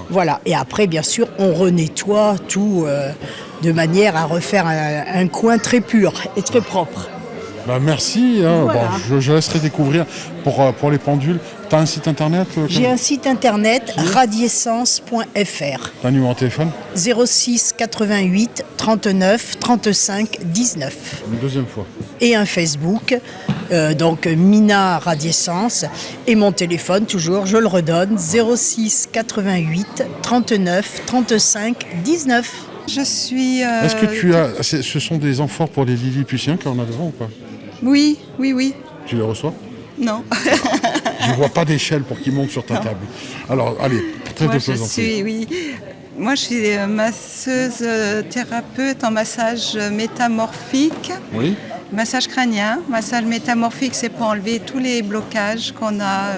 Voilà, et après bien sûr on renettoie tout de manière à refaire un coin très pur et très propre. Merci, voilà. Je laisserai découvrir pour les pendules. Tu as un site internet J'ai un site internet, radiessence.fr. Tu as un numéro de téléphone 06 88 39 35 19. Une deuxième fois. Et un Facebook, donc Mina Radiessence. Et mon téléphone, toujours, je le redonne, 06 88 39 35 19. Je suis... Est-ce que ce sont des amphores pour les Lilliputiens qu'on a devant ou pas? Oui. Tu les reçois? Non. Je ne vois pas d'échelle pour qu'il monte sur ta table. Alors, allez, très de plaisanterie. Moi, je suis masseuse thérapeute en massage métamorphique. Oui. Massage crânien. Massage métamorphique, c'est pour enlever tous les blocages qu'on a,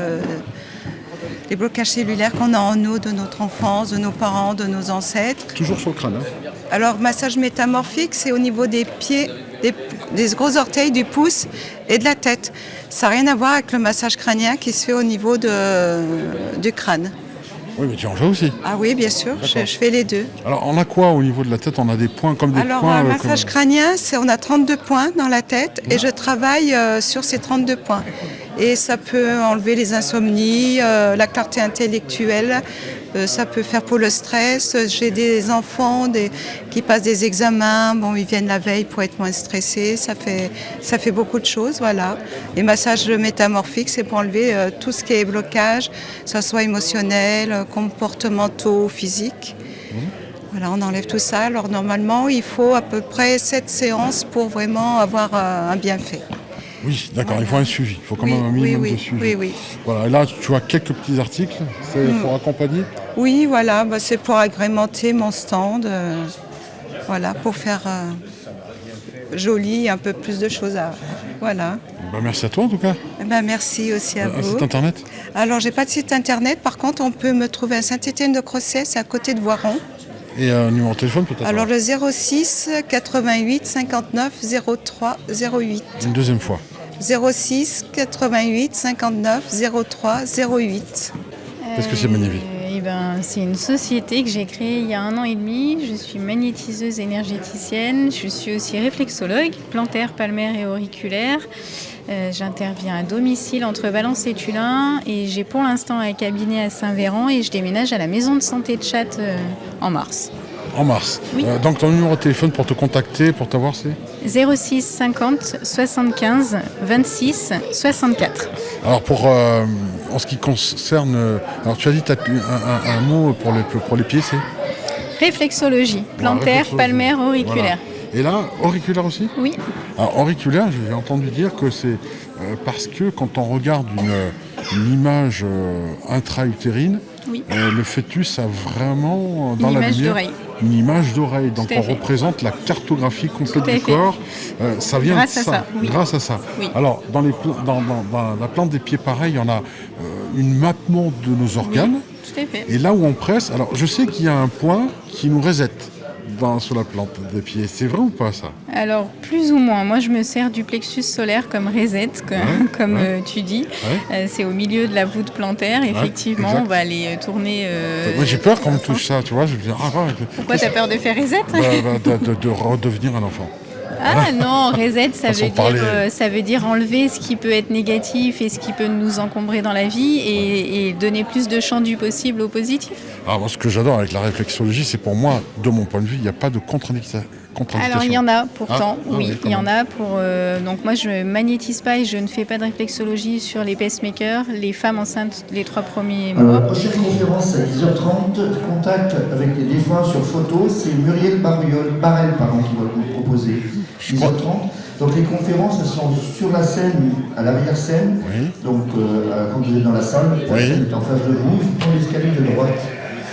les blocages cellulaires qu'on a en nous, de notre enfance, de nos parents, de nos ancêtres. Toujours sur le crâne. Hein. Alors, massage métamorphique, c'est au niveau des pieds, des gros orteils, du pouce et de la tête. Ça n'a rien à voir avec le massage crânien qui se fait au niveau du crâne. Oui, mais tu en fais aussi. Ah oui, bien sûr, je fais les deux. Alors, on a quoi au niveau de la tête? On a des points comme des points. Alors, un massage crânien, on a 32 points dans la tête et je travaille sur ces 32 points. Et ça peut enlever les insomnies, la clarté intellectuelle, ça peut faire pour le stress. J'ai des enfants qui passent des examens, ils viennent la veille pour être moins stressés, ça fait beaucoup de choses, voilà. Et massage métamorphique, c'est pour enlever tout ce qui est blocage, que ce soit émotionnel, comportementaux, physiques. Voilà, on enlève tout ça. Alors normalement, il faut à peu près 7 séances pour vraiment avoir un bienfait. Oui, d'accord, il faut un suivi, il faut quand même un minimum de suivi. Oui. Voilà, et là, tu as quelques petits articles, c'est pour accompagner? Oui, voilà, c'est pour agrémenter mon stand, voilà, pour faire joli, un peu plus de choses Voilà. Merci à toi en tout cas. Merci aussi à vous. Un site internet? Alors, j'ai pas de site internet, par contre, on peut me trouver à Saint-Étienne-de-Crossais, c'est à côté de Voiron. Et un numéro de téléphone peut-être? Alors le 06 88 59 03 08. Une deuxième fois. 06 88 59 03 08. Qu'est-ce que c'est Magnévie? C'est une société que j'ai créée il y a 1 an et demi. Je suis magnétiseuse énergéticienne. Je suis aussi réflexologue, plantaire, palmaire et auriculaire. J'interviens à domicile entre Valence et Tullin et j'ai pour l'instant un cabinet à Saint-Véran et je déménage à la maison de santé de Chatte en mars. En mars. Oui. Donc ton numéro de téléphone pour te contacter, pour t'avoir, c'est 06 50 75 26 64. Alors en ce qui concerne... Alors tu as dit un mot pour les pieds, c'est réflexologie, plantaire, palmaire, auriculaire. Voilà. Et là, auriculaire aussi? Oui. Alors auriculaire, j'ai entendu dire que c'est parce que quand on regarde une image intra-utérine, oui. Le fœtus a vraiment dans la lumière une image d'oreille. Donc on représente la cartographie complète du corps. Ça vient grâce de ça. À ça. Oui. Grâce à ça. Oui. Alors dans la plante des pieds, pareil, on a une mappement de nos organes. Oui. Tout à fait. Et là où on presse, alors je sais qu'il y a un point qui nous reset sur la plante des pieds. C'est vrai ou pas ça? Alors plus ou moins. Moi je me sers du plexus solaire comme reset, comme tu dis. Ouais. C'est au milieu de la voûte plantaire. Effectivement, on va aller tourner. Moi j'ai peur qu'on me touche ça, tu vois. Je me dis, pourquoi t'as peur de faire reset? De redevenir un enfant. Ah non, reset, ça veut dire enlever ce qui peut être négatif et ce qui peut nous encombrer dans la vie et donner plus de champ du possible au positif. Alors moi, ce que j'adore avec la réflexologie, c'est pour moi, de mon point de vue, il n'y a pas de contre-indication. Alors il y en a pourtant, oui, il y en a pour. Donc moi je ne magnétise pas et je ne fais pas de réflexologie sur les pacemakers, les femmes enceintes les 3 premiers mois. La prochaine conférence à 10h30, contact avec les défunts sur photo, c'est Muriel Barrel qui va nous proposer. 10h30. Donc les conférences elles sont sur la scène, à l'arrière-scène. Oui. Donc quand vous êtes dans la salle, la scène est en face de vous, vous prenez l'escalier de droite.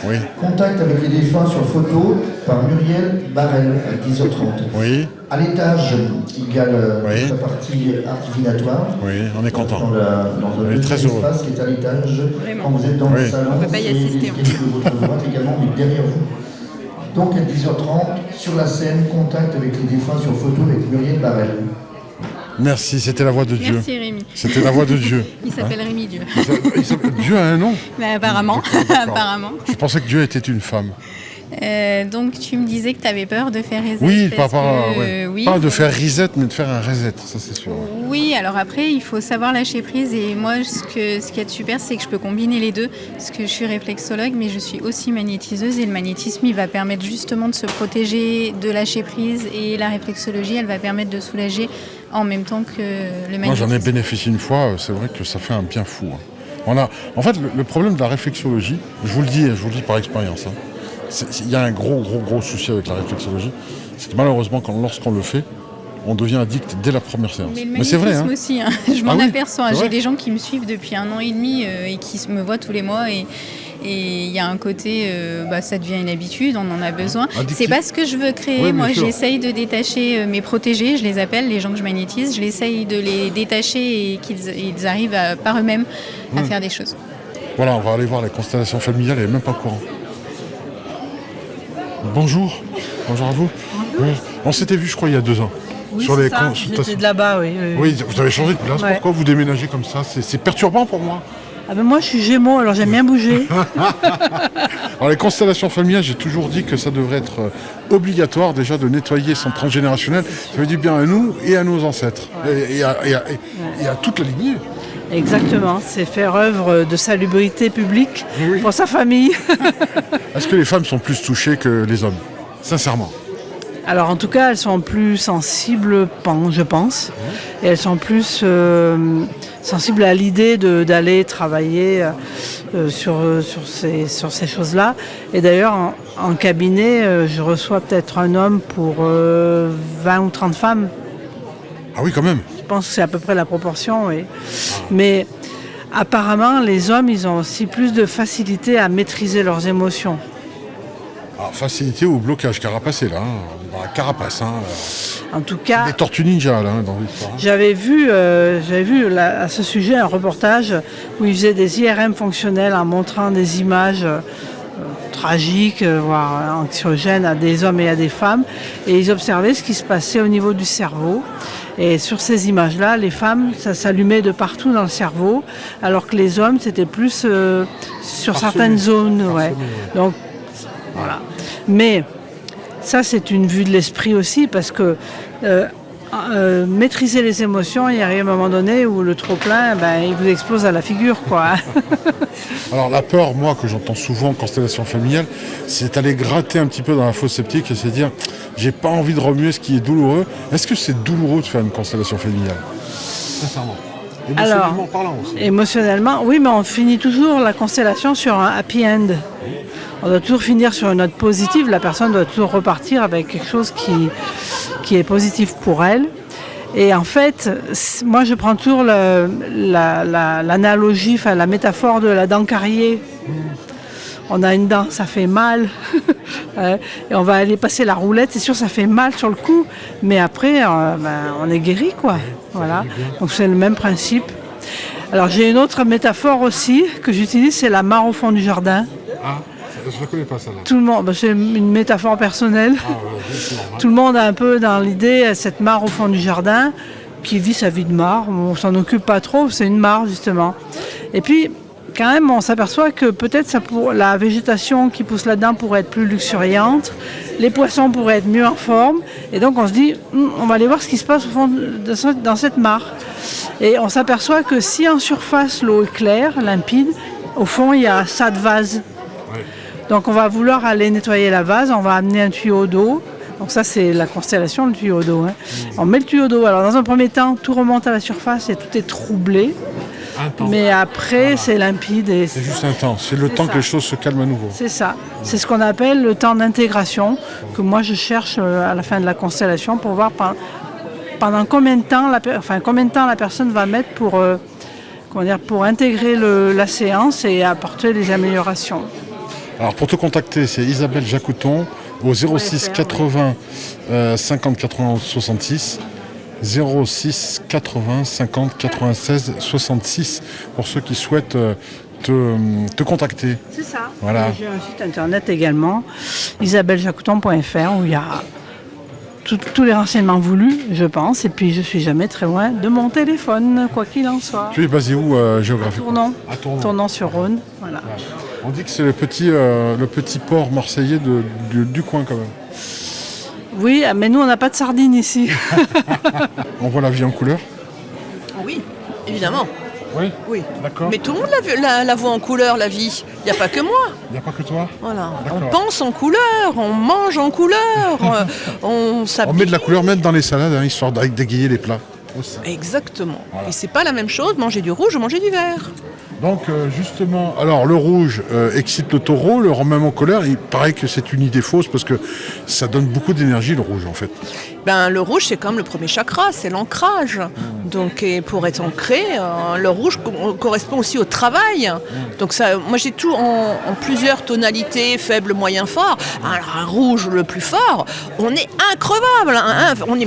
Oui. Contact avec les défunts sur photo par Muriel Barrel à 10h30. Oui. À l'étage, il y a la partie art divinatoire. Oui, on est content. Dans un deuxième espace qui est à l'étage. Quand vous êtes dans le salon, on ne peut pas y assister. De votre droite également, mais derrière vous. Donc à 10h30, sur la scène, contact avec les défunts sur photo avec Muriel Barrel. Merci, c'était la voix de Dieu. Merci Rémi. C'était la voix de Dieu. Il s'appelle Rémi Dieu. Dieu a un nom? Apparemment. Apparemment. Je pensais que Dieu était une femme. Donc tu me disais que tu avais peur de faire reset. Oui, pas de faire reset, mais de faire un reset, ça c'est sûr. Oui, alors après il faut savoir lâcher prise et moi ce qui est super c'est que je peux combiner les deux parce que je suis réflexologue mais je suis aussi magnétiseuse et le magnétisme il va permettre justement de se protéger, de lâcher prise et la réflexologie elle va permettre de soulager en même temps que le magnétisme. Moi j'en ai bénéficié une fois, c'est vrai que ça fait un bien fou. En fait le problème de la réflexologie, je vous le dis par expérience, il y a un gros souci avec la réflexologie, c'est que malheureusement lorsqu'on le fait, on devient addict dès la première séance. Mais c'est vrai, hein. Aussi, hein. Je m'en aperçois. J'ai des gens qui me suivent depuis 1 an et demi et qui me voient tous les mois. Et il y a un côté, ça devient une habitude, on en a besoin. Addictif. C'est pas ce que je veux créer. Oui, moi, sûr. j'essaye de détacher mes protégés, je les appelle, les gens que je magnétise. Je l'essaye de les détacher et qu'ils arrivent par eux-mêmes à faire des choses. Voilà, on va aller voir la constellation familiale, elle n'est même pas au courant. Bonjour à vous. Oui. On s'était vu, je crois, il y a 2 ans. Oui, sur c'est les ça. J'étais de là-bas, oui. Oui, vous avez changé de place. Ouais. Pourquoi vous déménagez comme ça? C'est perturbant pour moi. Ah ben moi, je suis Gémeaux, alors j'aime bien bouger. Alors les constellations familiales, j'ai toujours dit que ça devrait être obligatoire déjà de nettoyer son transgénérationnel. Ça fait du bien à nous et à nos ancêtres. Et à toute la lignée. Exactement, c'est faire œuvre de salubrité publique pour sa famille. Est-ce que les femmes sont plus touchées que les hommes? Sincèrement. Alors en tout cas, elles sont plus sensibles, je pense. Et elles sont plus sensibles à l'idée d'aller travailler sur ces choses-là. Et d'ailleurs, en cabinet, je reçois peut-être un homme pour 20 ou 30 femmes. Ah oui, quand même. Je pense que c'est à peu près la proportion, oui. Mais apparemment, les hommes, ils ont aussi plus de facilité à maîtriser leurs émotions. Alors, facilité ou blocage carapacé, là. Dans la carapace, hein. En tout cas, des tortues ninja, là, dans l'histoire. j'avais vu à ce sujet un reportage où ils faisaient des IRM fonctionnels en montrant des images tragiques, voire anxiogènes à des hommes et à des femmes. Et ils observaient ce qui se passait au niveau du cerveau. Et sur ces images-là, les femmes, ça s'allumait de partout dans le cerveau, alors que les hommes, c'était plus sur certaines zones. Ouais. Donc, voilà. Mais ça, c'est une vue de l'esprit aussi, parce que maîtriser les émotions, il arrive à un moment donné où le trop-plein, il vous explose à la figure, quoi. Alors la peur, moi, que j'entends souvent en constellation familiale, c'est aller gratter un petit peu dans la fosse septique et se dire j'ai pas envie de remuer ce qui est douloureux. Est-ce que c'est douloureux de faire une constellation familiale? Sincèrement. Émotionnellement parlant aussi. Émotionnellement, oui, mais on finit toujours la constellation sur un happy end. On doit toujours finir sur une note positive. La personne doit toujours repartir avec quelque chose qui est positif pour elle. Et en fait, moi je prends toujours l'analogie, la métaphore de la dent cariée. On a une dent, ça fait mal. Et on va aller passer la roulette, c'est sûr ça fait mal sur le coup. Mais après, on est guéri, quoi. Voilà. Donc c'est le même principe. Alors j'ai une autre métaphore aussi que j'utilise, c'est la mare au fond du jardin. Ah, je ne la connais pas celle-là. Tout le monde, c'est une métaphore personnelle. Tout le monde a un peu dans l'idée cette mare au fond du jardin qui vit sa vie de mare. On s'en occupe pas trop, c'est une mare justement. Et puis quand même, on s'aperçoit que peut-être la végétation qui pousse là-dedans pourrait être plus luxuriante, les poissons pourraient être mieux en forme, et donc on se dit, on va aller voir ce qui se passe au fond dans cette mare. Et on s'aperçoit que si en surface l'eau est claire, limpide, au fond il y un tas de vases. Donc on va vouloir aller nettoyer la vase, on va amener un tuyau d'eau. Donc ça c'est la constellation, le tuyau d'eau. On met le tuyau d'eau, alors dans un premier temps, tout remonte à la surface et tout est troublé. Intense. Mais après, c'est limpide. C'est juste intense. C'est le temps que les choses se calment à nouveau. C'est ça. C'est ce qu'on appelle le temps d'intégration, que moi je cherche à la fin de la constellation pour voir pendant combien de temps la personne va mettre pour intégrer la séance et apporter les améliorations. Alors pour te contacter, c'est Isabelle Jacouton au 06 80 50 91 66. 06 80 50 96 66 pour ceux qui souhaitent te contacter. C'est ça. Voilà. J'ai un site internet également, isabellejacouton.fr, où il y a tous les renseignements voulus, je pense, et puis je suis jamais très loin de mon téléphone, quoi qu'il en soit. Tu es basé où géographiquement? Tournon sur Rhône. Voilà. On dit que c'est le petit port marseillais du coin quand même. Oui, mais nous, on n'a pas de sardines ici. On voit la vie en couleur? Oui, évidemment. Oui, d'accord. Mais tout le monde la voit en couleur, la vie. Il n'y a pas que moi. Il n'y a pas que toi? Voilà. On pense en couleur, on mange en couleur, on s'habille. On met de la couleur même dans les salades, histoire d'égayer les plats. Aussi. Exactement. Voilà. Et c'est pas la même chose, manger du rouge ou manger du vert. Donc justement, alors le rouge excite le taureau, le rend même en colère. Il paraît que c'est une idée fausse parce que ça donne beaucoup d'énergie le rouge en fait. Le rouge, c'est comme le premier chakra, c'est l'ancrage. Donc, et pour être ancré, le rouge correspond aussi au travail. Donc, ça, moi, j'ai tout en plusieurs tonalités, faible, moyen, fort. Alors, un rouge le plus fort, on est increvable.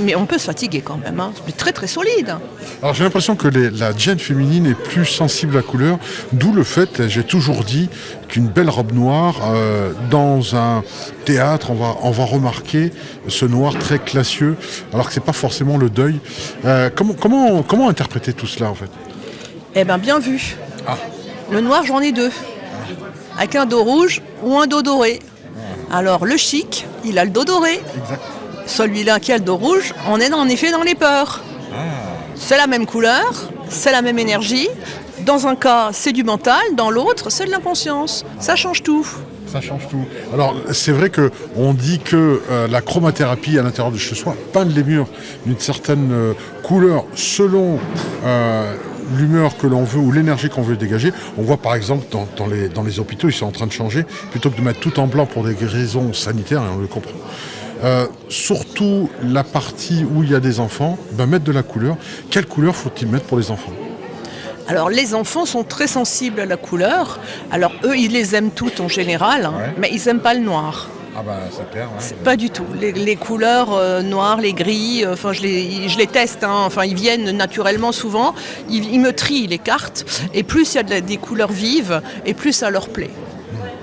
Mais on peut se fatiguer quand même. C'est très, très solide. Alors, j'ai l'impression que la gêne féminine est plus sensible à la couleur, d'où le fait, j'ai toujours dit, qu'une belle robe noire, dans un théâtre, on va remarquer ce noir très classieux, alors que c'est pas forcément le deuil. Comment interpréter tout cela en fait ? Bien vu. Le noir, j'en ai deux. Avec un dos rouge ou un dos doré. Alors le chic, il a le dos doré. Exact. Celui-là qui a le dos rouge, on est en effet dans les peurs. C'est la même couleur, c'est la même énergie. Dans un cas, c'est du mental, dans l'autre, c'est de l'inconscience. Ça change tout. Ça change tout. Alors, c'est vrai qu'on dit que la chromathérapie à l'intérieur de chez soi, peindre les murs d'une certaine couleur selon l'humeur que l'on veut ou l'énergie qu'on veut dégager. On voit par exemple dans les hôpitaux, ils sont en train de changer, plutôt que de mettre tout en blanc pour des raisons sanitaires, et on le comprend. Surtout la partie où il y a des enfants, mettre de la couleur. Quelle couleur faut-il mettre pour les enfants ? Alors les enfants sont très sensibles à la couleur. Alors eux, ils les aiment toutes en général, mais ils n'aiment pas le noir. Ah c'est clair. C'est pas du tout. Les couleurs noires, les gris, je les teste. Ils viennent naturellement souvent. Ils me trient les cartes. Et plus il y a des couleurs vives, et plus ça leur plaît.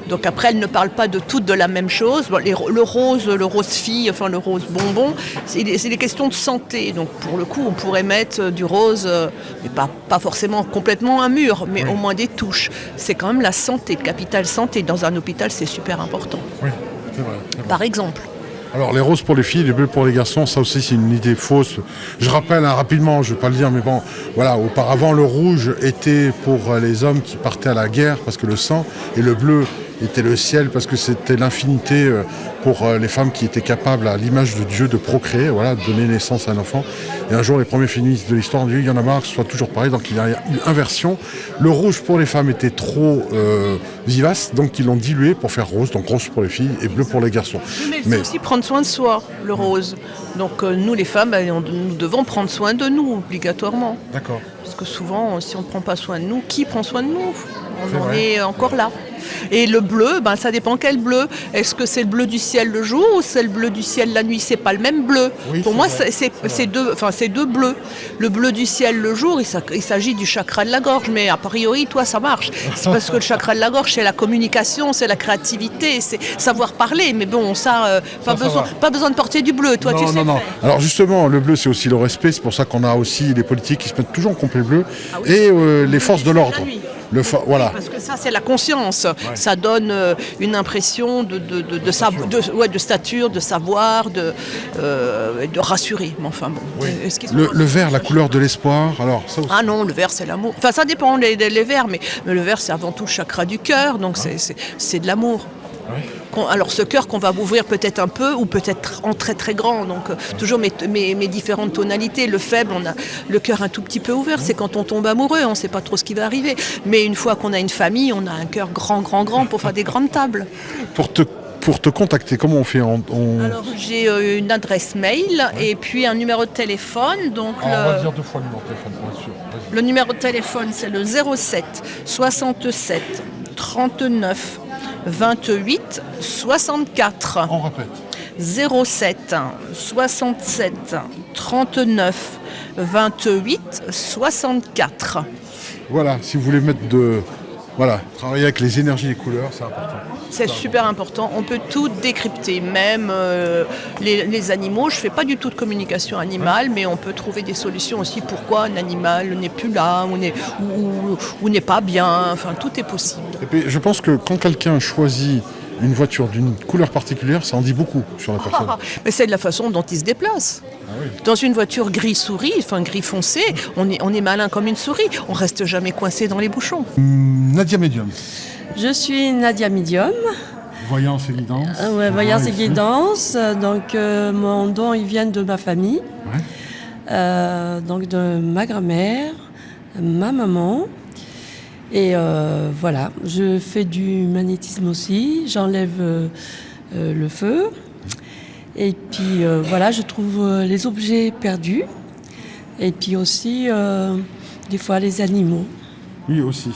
Donc après, elles ne parlent pas de toutes de la même chose. Le rose fille, le rose bonbon, c'est des questions de santé. Donc pour le coup, on pourrait mettre du rose, mais pas forcément complètement un mur, mais au moins des touches. C'est quand même la santé, le capital santé. Dans un hôpital, c'est super important. Oui, c'est vrai. Par exemple. Alors les roses pour les filles, les bleus pour les garçons, ça aussi c'est une idée fausse. Je rappelle rapidement, je ne vais pas le dire, mais bon, voilà, auparavant le rouge était pour les hommes qui partaient à la guerre parce que le sang, et le bleu était le ciel parce que c'était l'infinité pour les femmes qui étaient capables, à l'image de Dieu, de procréer, voilà, de donner naissance à un enfant. Et un jour, les premiers féministes de l'histoire ont dit il y en a marre que ce soit toujours pareil, donc il y a une inversion. Le rouge pour les femmes était trop vivace, donc ils l'ont dilué pour faire rose, donc rose pour les filles et bleu pour les garçons. Mais il faut aussi prendre soin de soi, le rose. Donc nous, les femmes, nous devons prendre soin de nous, obligatoirement. D'accord. Parce que souvent, si on ne prend pas soin de nous, qui prend soin de nous ? On en est encore là. Et le bleu, ça dépend quel bleu. Est-ce que c'est le bleu du ciel le jour ou c'est le bleu du ciel la nuit ? C'est pas le même bleu. Oui, pour moi, c'est deux bleus. Le bleu du ciel le jour, il s'agit du chakra de la gorge, mais a priori, toi, ça marche. C'est parce que le chakra de la gorge, c'est la communication, c'est la créativité, c'est savoir parler. Mais bon, pas besoin de porter du bleu. Toi, tu sais. Non. Alors justement, le bleu, c'est aussi le respect. C'est pour ça qu'on a aussi les politiques qui se mettent toujours en complet bleu et les forces de l'ordre. Voilà. Parce que ça, c'est la conscience. Ouais. Ça donne une impression de stature, de savoir, de rassurer. Mais enfin bon. Oui. Le vert, la couleur de l'espoir. Alors ça aussi. Ah non, le vert, c'est l'amour. Enfin, ça dépend les verts, mais le vert, c'est avant tout le chakra du cœur, donc c'est de l'amour. Ouais. Alors ce cœur qu'on va ouvrir peut-être un peu ou peut-être en très très grand, donc toujours mes différentes tonalités. Le faible, on a le cœur un tout petit peu ouvert, c'est quand on tombe amoureux, on ne sait pas trop ce qui va arriver. Mais une fois qu'on a une famille, on a un cœur grand pour faire des grandes tables. Pour te contacter, comment on fait Alors j'ai une adresse mail et puis un numéro de téléphone. Donc on va dire 2 fois le numéro de téléphone pour être sûr. Vas-y. Le numéro de téléphone c'est le 07 67 39 28 64. On répète. 07 67 39 28 64. Voilà, si vous voulez travailler avec les énergies et les couleurs, c'est important. C'est super important. On peut tout décrypter, même les animaux. Je ne fais pas du tout de communication animale, mais on peut trouver des solutions aussi. Pourquoi un animal n'est plus là ou n'est pas bien. Enfin, tout est possible. Et puis, je pense que quand quelqu'un choisit une voiture d'une couleur particulière, ça en dit beaucoup sur la personne. Mais c'est de la façon dont il se déplace. Ah oui. Dans une voiture gris souris, gris foncé, on est malin comme une souris. On reste jamais coincé dans les bouchons. Nadia Medium. Je suis Nadia Medium. Voyance et guidance. Voyance et guidance. Donc mon don, il vient de ma famille. Ouais. Donc de ma grand-mère, ma maman. Et voilà, je fais du magnétisme aussi, j'enlève le feu. Et puis voilà, je trouve les objets perdus. Et puis aussi, des fois, les animaux. Oui, aussi.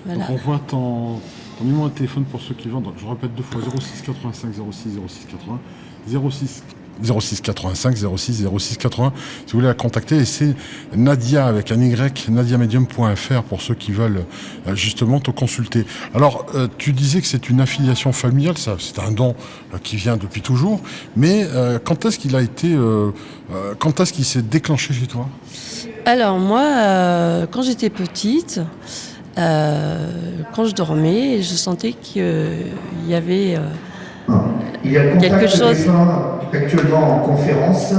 Voilà. Donc on voit ton numéro de téléphone pour ceux qui vendent. Je répète 2 fois, 06 85 06 06 80, 06 85 06 06 80, si vous voulez la contacter. Et c'est Nadia avec un Y, nadiamedium.fr pour ceux qui veulent justement te consulter. Alors, tu disais que c'est une affiliation familiale, ça, c'est un don qui vient depuis toujours, mais quand est-ce qu'il a été, quand est-ce qu'il s'est déclenché chez toi? Alors moi, quand j'étais petite, quand je dormais, je sentais qu'il y avait Il y a le quelque contact chose. actuellement en conférence.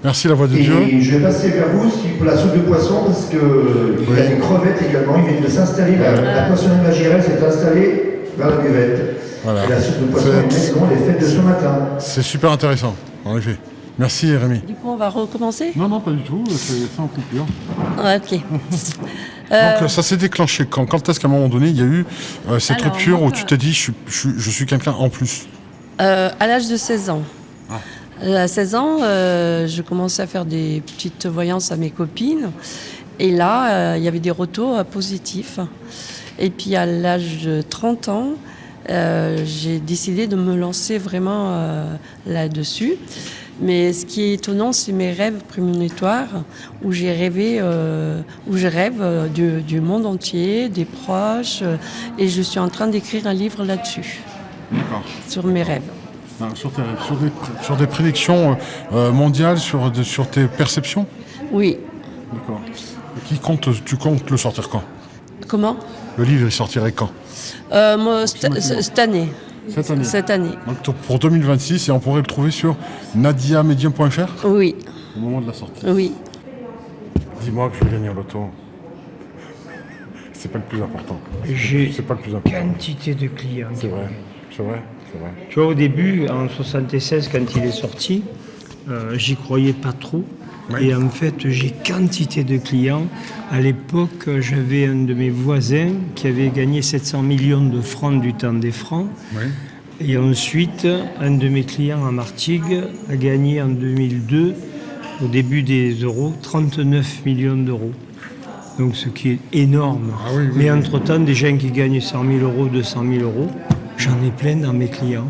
Merci la voix de Et Dieu. je vais passer vers vous pour la soupe de poisson parce qu'il y a des crevettes également. Ils viennent de s'installer. La poissonnerie Magirel s'est installée vers la buvette. Voilà. Et la soupe de poisson est maison, les fêtes de ce matin. C'est super intéressant, en effet. Merci Rémi. Du coup, on va recommencer? Non, pas du tout, c'est en coupure. Ok. Donc ça s'est déclenché quand? Quand est-ce qu'à un moment donné, il y a eu cette Alors, rupture moi, où tu t'es dit je suis quelqu'un en plus? À l'âge de 16 ans. À 16 ans, je commençais à faire des petites voyances à mes copines. Et là, il y avait des retours positifs. Et puis à l'âge de 30 ans, j'ai décidé de me lancer vraiment là-dessus. Mais ce qui est étonnant, c'est mes rêves prémonitoires, où j'ai rêvé, où je rêve du monde entier, des proches, et je suis en train d'écrire un livre là-dessus. D'accord. Sur mes rêves. Non, sur tes rêves, sur des prédictions mondiales, sur tes perceptions? Oui. D'accord. Tu comptes le sortir quand? Comment? Le livre, il sortirait quand? Moi, cette année. Cette année. Donc pour 2026, et on pourrait le trouver sur nadiamedium.fr? Oui. Au moment de la sortie. Oui. Dis-moi que je vais gagner au loto. C'est pas le plus important. C'est pas le plus important. Quantité de clients. C'est vrai. C'est vrai. C'est vrai. Tu vois, au début, en 76, quand il est sorti, j'y croyais pas trop. Oui. Et en fait, j'ai quantité de clients. À l'époque, j'avais un de mes voisins qui avait gagné 700 millions de francs du temps des francs. Oui. Et ensuite, un de mes clients à Martigues a gagné en 2002, au début des euros, 39 millions d'euros. Donc ce qui est énorme. Ah oui, oui, mais oui. entre-temps, des gens qui gagnent 100 000 euros, 200 000 euros, j'en ai plein dans mes clients.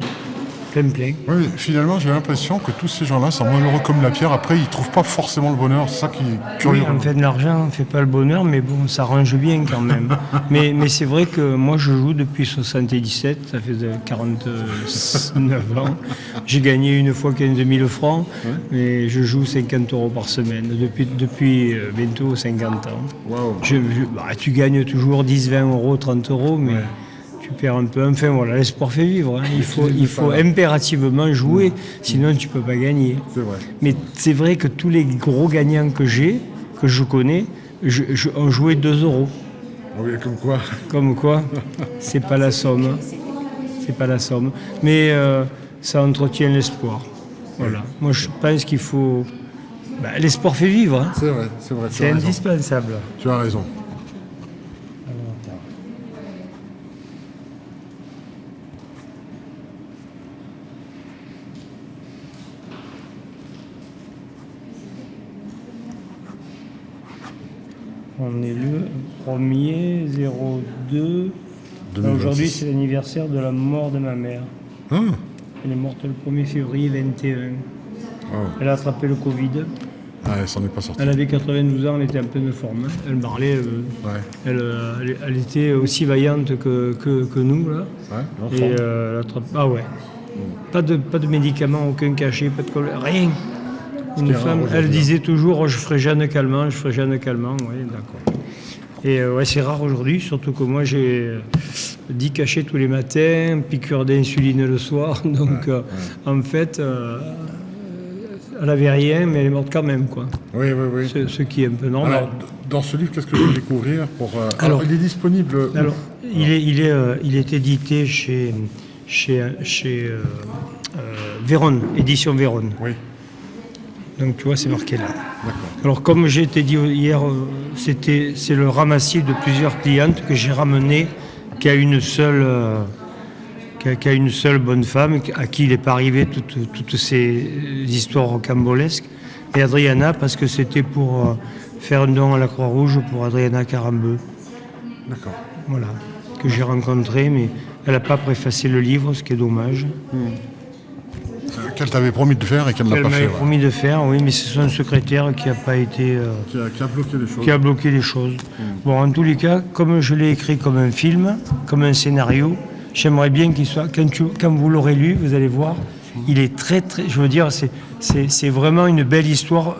Plein. Oui, finalement, j'ai l'impression que tous ces gens-là sont malheureux comme la pierre. Après, ils ne trouvent pas forcément le bonheur. C'est ça qui est curieux. Oui, en fait, l'argent ne fait pas le bonheur, mais bon, ça range bien quand même. mais c'est vrai que moi, je joue depuis 77, ça fait 49 ans. J'ai gagné une fois 15 000 francs, et je joue 50 euros par semaine, depuis bientôt 50 ans. Wow. Tu gagnes toujours 10, 20 euros, 30 euros, mais... Tu perds un peu. Enfin voilà, l'espoir fait vivre. Hein. Il faut impérativement jouer, sinon tu ne peux pas gagner. C'est vrai. Mais c'est vrai que tous les gros gagnants que je connais, ont joué 2 euros. Oui, comme quoi. Comme quoi, c'est pas la somme. C'est pas la somme. Mais ça entretient l'espoir. Voilà. Moi je pense qu'il faut... l'espoir fait vivre. Hein. C'est vrai, c'est vrai. C'est indispensable. Tu as raison. On est le 1er 02. Aujourd'hui, c'est l'anniversaire de la mort de ma mère. Ah. Elle est morte le 1er février 21. Oh. Elle a attrapé le Covid. Ah, elle s'en est pas sortie. Elle avait 92 ans, elle était en pleine forme. Elle parlait. Elle était aussi vaillante que nous, là. Ouais, et elle attrape... Ah ouais. Pas de médicaments, aucun cachet, pas de colère, rien. Une femme, elle disait toujours je ferai Jeanne Calment, oui, d'accord. Et c'est rare aujourd'hui, surtout que moi j'ai 10 cachets tous les matins, piqûre d'insuline le soir, donc en fait, elle n'avait rien, mais elle est morte quand même, quoi. Oui. Ce qui est un peu normal. Alors, dans ce livre, qu'est-ce que je vais découvrir pour... Alors, il est disponible... Alors, il est édité chez Véronne, édition Véronne. Oui. Donc tu vois, c'est marqué là. Alors comme j'ai été dit hier, c'est le ramassis de plusieurs clientes que j'ai ramené, qui a une seule bonne femme, à qui il n'est pas arrivé toutes ces histoires rocambolesques. Et Adriana, parce que c'était pour faire un don à la Croix-Rouge pour Adriana Carambeu. D'accord. Voilà, que j'ai rencontrée, mais elle n'a pas préfacé le livre, ce qui est dommage. Qu'elle t'avait promis de faire et qu'elle n'a pas fait. Elle m'avait promis de faire, oui, mais c'est son secrétaire qui n'a pas été... qui a bloqué les choses. Qui a bloqué les choses. Bon, en tous les cas, comme je l'ai écrit comme un film, comme un scénario, j'aimerais bien qu'il soit... Quand vous l'aurez lu, vous allez voir, il est très, très... Je veux dire, c'est vraiment une belle histoire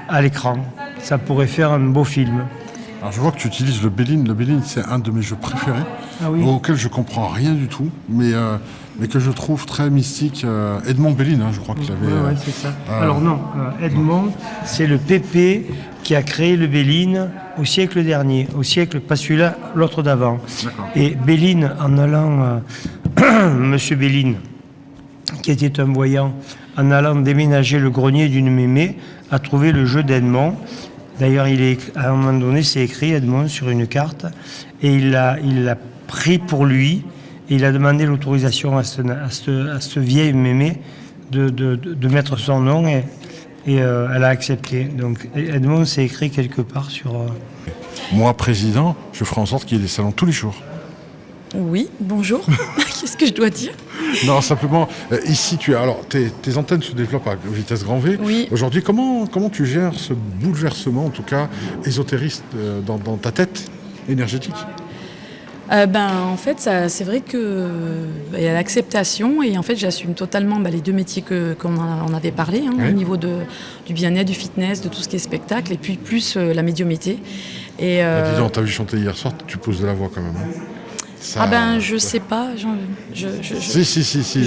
à l'écran. Ça pourrait faire un beau film. Alors je vois que tu utilises le Béline. Le Béline, c'est un de mes jeux préférés, auquel je comprends rien du tout, mais que je trouve très mystique. Edmond Béline, je crois qu'il avait... Oui, c'est ça. Alors non, Edmond, c'est le pépé qui a créé le Béline au siècle dernier. Au siècle, pas celui-là, l'autre d'avant. Et Béline, en allant... Monsieur Béline, qui était un voyant, en allant déménager le grenier d'une mémé, a trouvé le jeu d'Edmond. D'ailleurs, à un moment donné, c'est écrit Edmond sur une carte, et il l'a pris pour lui, et il a demandé l'autorisation à ce vieil mémé de mettre son nom, et elle a accepté. Donc Edmond, c'est écrit quelque part sur... Moi, président, je ferai en sorte qu'il y ait des salons tous les jours. Oui, bonjour. Qu'est-ce que je dois dire? Non, simplement, ici, tes antennes se développent à vitesse grand V. Oui. Aujourd'hui, comment tu gères ce bouleversement, en tout cas ésotériste, dans ta tête énergétique? En fait, c'est vrai qu'il y a l'acceptation et en fait, j'assume totalement les deux métiers qu'on en avait parlé, au niveau du bien-être, du fitness, de tout ce qui est spectacle et puis plus la médiumnité. Et, dis donc, t'as vu chanter hier soir, tu poses de la voix quand même. Je sais pas. Si,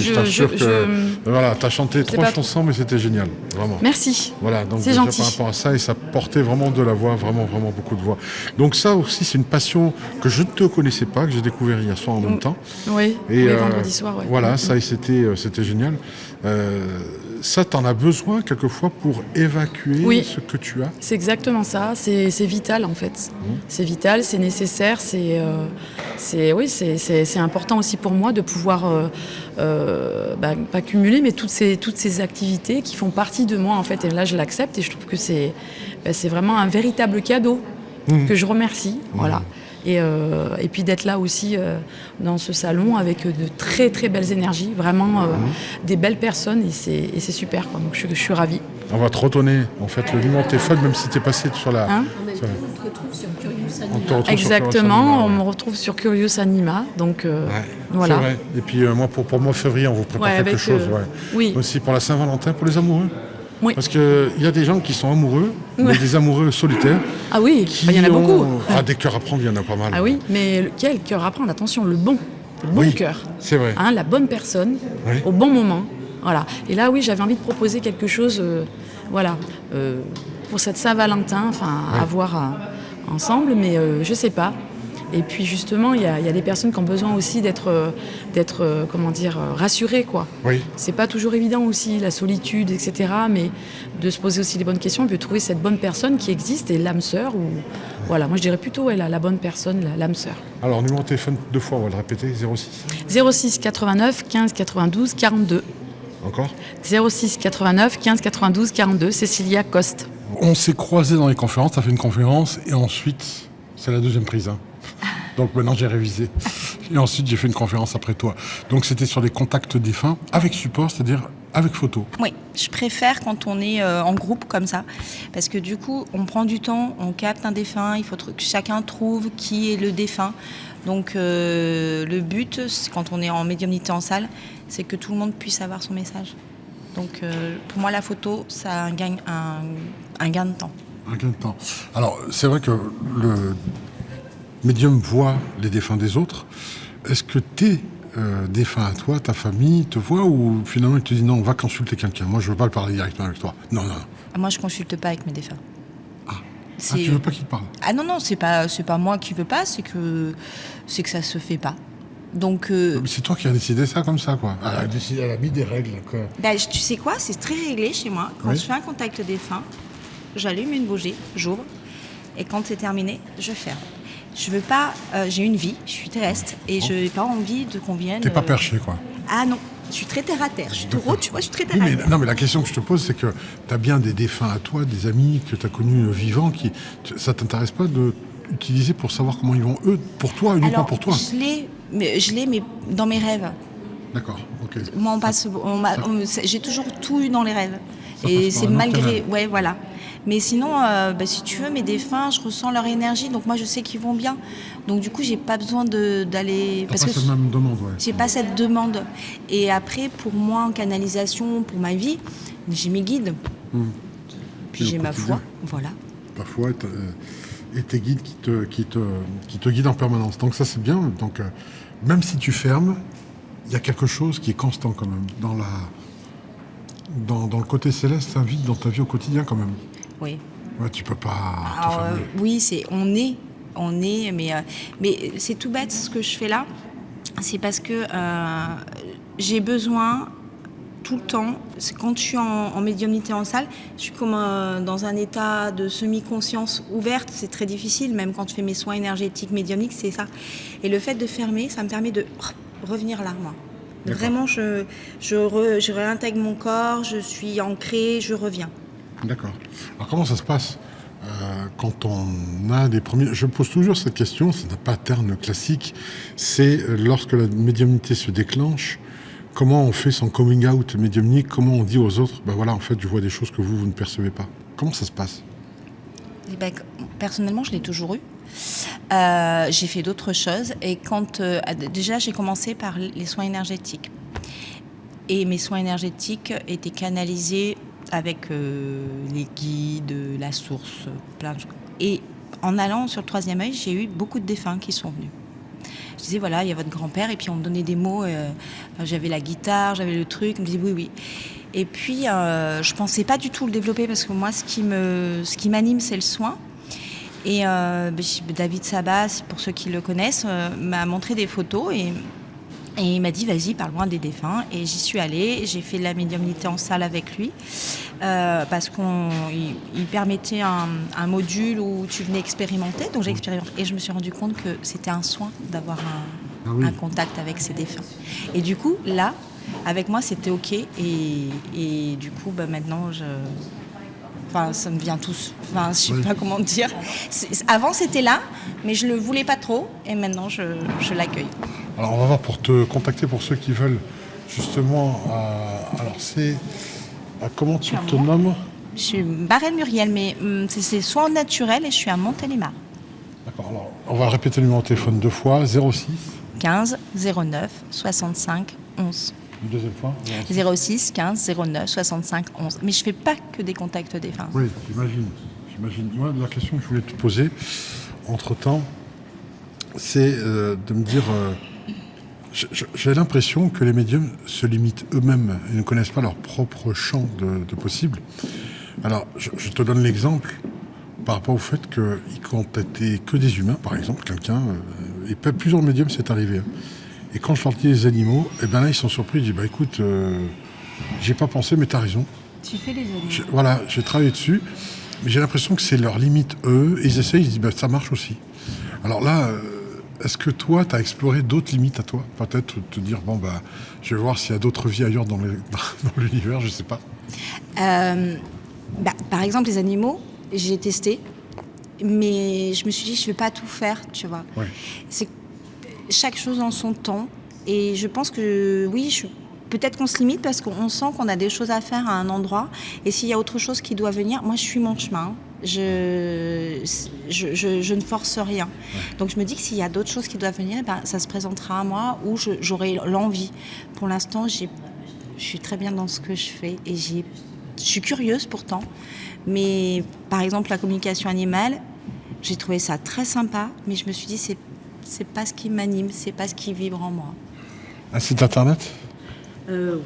je t'assure que... Voilà, t'as chanté 3 chansons, mais c'était génial, vraiment. Merci. Voilà, donc c'est déjà gentil. par rapport à ça, et ça portait vraiment de la voix, vraiment, vraiment beaucoup de voix. Donc ça aussi, c'est une passion que je ne te connaissais pas, que j'ai découvert hier soir en même temps. Oui, vendredi soir, ouais. Voilà, ça, et c'était génial. Ça, t'en as besoin quelquefois pour évacuer ce que tu as? C'est exactement ça, c'est vital en fait. C'est vital, c'est nécessaire, c'est important aussi pour moi de pouvoir pas cumuler, mais toutes ces activités qui font partie de moi en fait. Et là, je l'accepte et je trouve que c'est vraiment un véritable cadeau que je remercie. Voilà. Et puis d'être là aussi dans ce salon avec de très très belles énergies, vraiment des belles personnes et c'est super quoi. Donc je suis ravie. On va te retonner en fait le numéro de téléphone même si tu es passé sur la... On te retrouve sur Curious Anima. Exactement, on me retrouve sur Curious Anima, donc voilà. C'est vrai. Et puis moi pour mois février on vous prépare quelque chose. Oui. Aussi pour la Saint-Valentin, pour les amoureux. Oui. Parce qu'il y a des gens qui sont amoureux, mais des amoureux solitaires. Ah oui, il y en a beaucoup. Des cœurs à prendre, il y en a pas mal. Ah oui, mais quel cœur à prendre? Attention, le bon cœur. C'est vrai. La bonne personne, au bon moment. Voilà. Et là, oui, j'avais envie de proposer quelque chose, pour cette Saint-Valentin, à voir ensemble, mais je sais pas. Et puis justement, il y a des personnes qui ont besoin aussi d'être rassurées, quoi. Oui. C'est pas toujours évident aussi, la solitude, etc. Mais de se poser aussi les bonnes questions, et puis de trouver cette bonne personne qui existe, et l'âme sœur, ou voilà, moi je dirais plutôt la bonne personne, l'âme sœur. Alors, numéro de téléphone 2 fois, on va le répéter, 06 89 15 92 42. Encore 06 89 15 92 42, Cécilia Coste. On s'est croisés dans les conférences, tu as fait une conférence, et ensuite, c'est la deuxième prise. Donc maintenant j'ai révisé. Et ensuite j'ai fait une conférence après toi. Donc c'était sur les contacts défunts avec support, c'est-à-dire avec photo. Oui, je préfère quand on est en groupe comme ça. Parce que du coup, on prend du temps, on capte un défunt, il faut que chacun trouve qui est le défunt. Donc le but, quand on est en médiumnité en salle, c'est que tout le monde puisse avoir son message. Donc pour moi la photo, ça a un gain de temps. Un gain de temps. Alors c'est vrai que le médium voit les défunts des autres. Est-ce que tes défunts à toi, ta famille, te voient ou finalement ils te disent non, on va consulter quelqu'un. Moi, je veux pas le parler directement avec toi. Non. Moi, je consulte pas avec mes défunts. Tu veux pas qu'ils te parlent? Ah non, c'est pas moi qui veux pas, c'est que ça se fait pas. Donc, c'est toi qui as décidé ça comme ça, quoi. Elle a mis des règles. Quoi. Bah, tu sais quoi, c'est très réglé chez moi. Quand je fais un contact défunt, j'allume une bougie, j'ouvre, et quand c'est terminé, je ferme. Je veux pas. J'ai une vie, je suis terrestre, et je n'ai pas envie qu'on vienne. T'es pas perché, quoi. Ah non, je suis très terre à terre. Je suis taureau, tu vois, je suis très terre à terre. Non, mais la question que je te pose, c'est que tu as bien des défunts à toi, des amis que tu as connus vivants, ça t'intéresse pas d'utiliser pour savoir comment ils vont, eux, pour toi, uniquement pour toi? Je l'ai, mais dans mes rêves. D'accord, ok. Moi, j'ai toujours tout eu dans les rêves. Et c'est malgré. Ouais, voilà. Mais sinon, si tu veux, mes défunts, je ressens leur énergie, donc moi je sais qu'ils vont bien. Donc du coup, j'ai pas besoin d'aller. T'as pas cette même demande, ouais. J'ai pas cette demande. Et après, pour moi, en canalisation, pour ma vie, j'ai mes guides. Puis j'ai ma foi, voilà. Ta foi et tes guides qui te guident en permanence. Donc ça, c'est bien. Donc même si tu fermes, il y a quelque chose qui est constant quand même dans le côté céleste, ça vide dans ta vie au quotidien quand même. Oui. Ouais, tu peux pas te fermer. Oui, on est, mais c'est tout bête ce que je fais là. C'est parce que j'ai besoin tout le temps. C'est quand je suis en médiumnité en salle, je suis comme dans un état de semi-conscience ouverte. C'est très difficile, même quand je fais mes soins énergétiques médiumniques, c'est ça. Et le fait de fermer, ça me permet de revenir là, moi. Vraiment, je réintègre mon corps, je suis ancrée, je reviens. D'accord. Alors comment ça se passe quand on a des premiers... Je pose toujours cette question, c'est un pattern classique, c'est lorsque la médiumnité se déclenche, comment on fait son coming out médiumnique, comment on dit aux autres, ben voilà, en fait, je vois des choses que vous ne percevez pas. Comment ça se passe? Personnellement, je l'ai toujours eu. J'ai fait d'autres choses et déjà j'ai commencé par les soins énergétiques et mes soins énergétiques étaient canalisés avec les guides, la source, plein de choses. Et en allant sur le troisième œil, j'ai eu beaucoup de défunts qui sont venus. Je disais voilà, il y a votre grand-père et puis on me donnait des mots, j'avais la guitare, j'avais le truc, on me disait oui. Et puis je pensais pas du tout le développer parce que moi ce qui m'anime c'est le soin. Et David Sabas, pour ceux qui le connaissent, m'a montré des photos et il m'a dit vas-y, parle-moi des défunts. Et j'y suis allée, j'ai fait de la médiumnité en salle avec lui parce qu'il permettait un module où tu venais expérimenter. Donc j'ai expérimenté et je me suis rendu compte que c'était un soin d'avoir un contact avec ces défunts. Et du coup, là, avec moi, c'était OK. Et du coup, maintenant, ça me vient tous. Je sais pas comment dire. Avant, c'était là, mais je le voulais pas trop. Et maintenant, je l'accueille. Alors, on va voir pour te contacter pour ceux qui veulent justement. Alors, c'est. Comment tu te nommes? Je suis Barrel Muriel, mais c'est soin naturel et je suis à Montélimar. D'accord. Alors, on va répéter le numéro de téléphone 2 fois 06 15 09 65 11. Une deuxième fois 06 15 09 65 11. Mais je fais pas que des contacts défunts. Oui, j'imagine. Moi, la question que je voulais te poser, entre-temps, c'est de me dire... j'ai l'impression que les médiums se limitent eux-mêmes. Ils ne connaissent pas leur propre champ de possible. Alors, je te donne l'exemple par rapport au fait qu'ils contactaient que des humains, par exemple, quelqu'un... et plusieurs médiums, c'est arrivé. Et quand je leur dis les animaux, là, ils sont surpris. Ils disent, écoute, j'ai pas pensé, mais t'as raison. Tu fais les animaux. Voilà, j'ai travaillé dessus, mais j'ai l'impression que c'est leur limite, eux. Et ils essayent, ils se disent, ça marche aussi. Alors là, est-ce que toi, t'as exploré d'autres limites à toi? Peut-être te dire, je vais voir s'il y a d'autres vies ailleurs dans l'univers, je sais pas. Par exemple, les animaux, j'ai testé, mais je me suis dit, je vais pas tout faire, tu vois. Ouais. C'est chaque chose en son temps. Et je pense que, oui, peut-être qu'on se limite parce qu'on sent qu'on a des choses à faire à un endroit. Et s'il y a autre chose qui doit venir, moi, je suis mon chemin. Je ne force rien. Ouais. Donc, je me dis que s'il y a d'autres choses qui doivent venir, ça se présentera à moi ou j'aurai l'envie. Pour l'instant, je suis très bien dans ce que je fais et je suis curieuse pourtant. Mais, par exemple, la communication animale, j'ai trouvé ça très sympa, mais je me suis dit, c'est pas ce qui m'anime, c'est pas ce qui vibre en moi. Un site internet? Oui.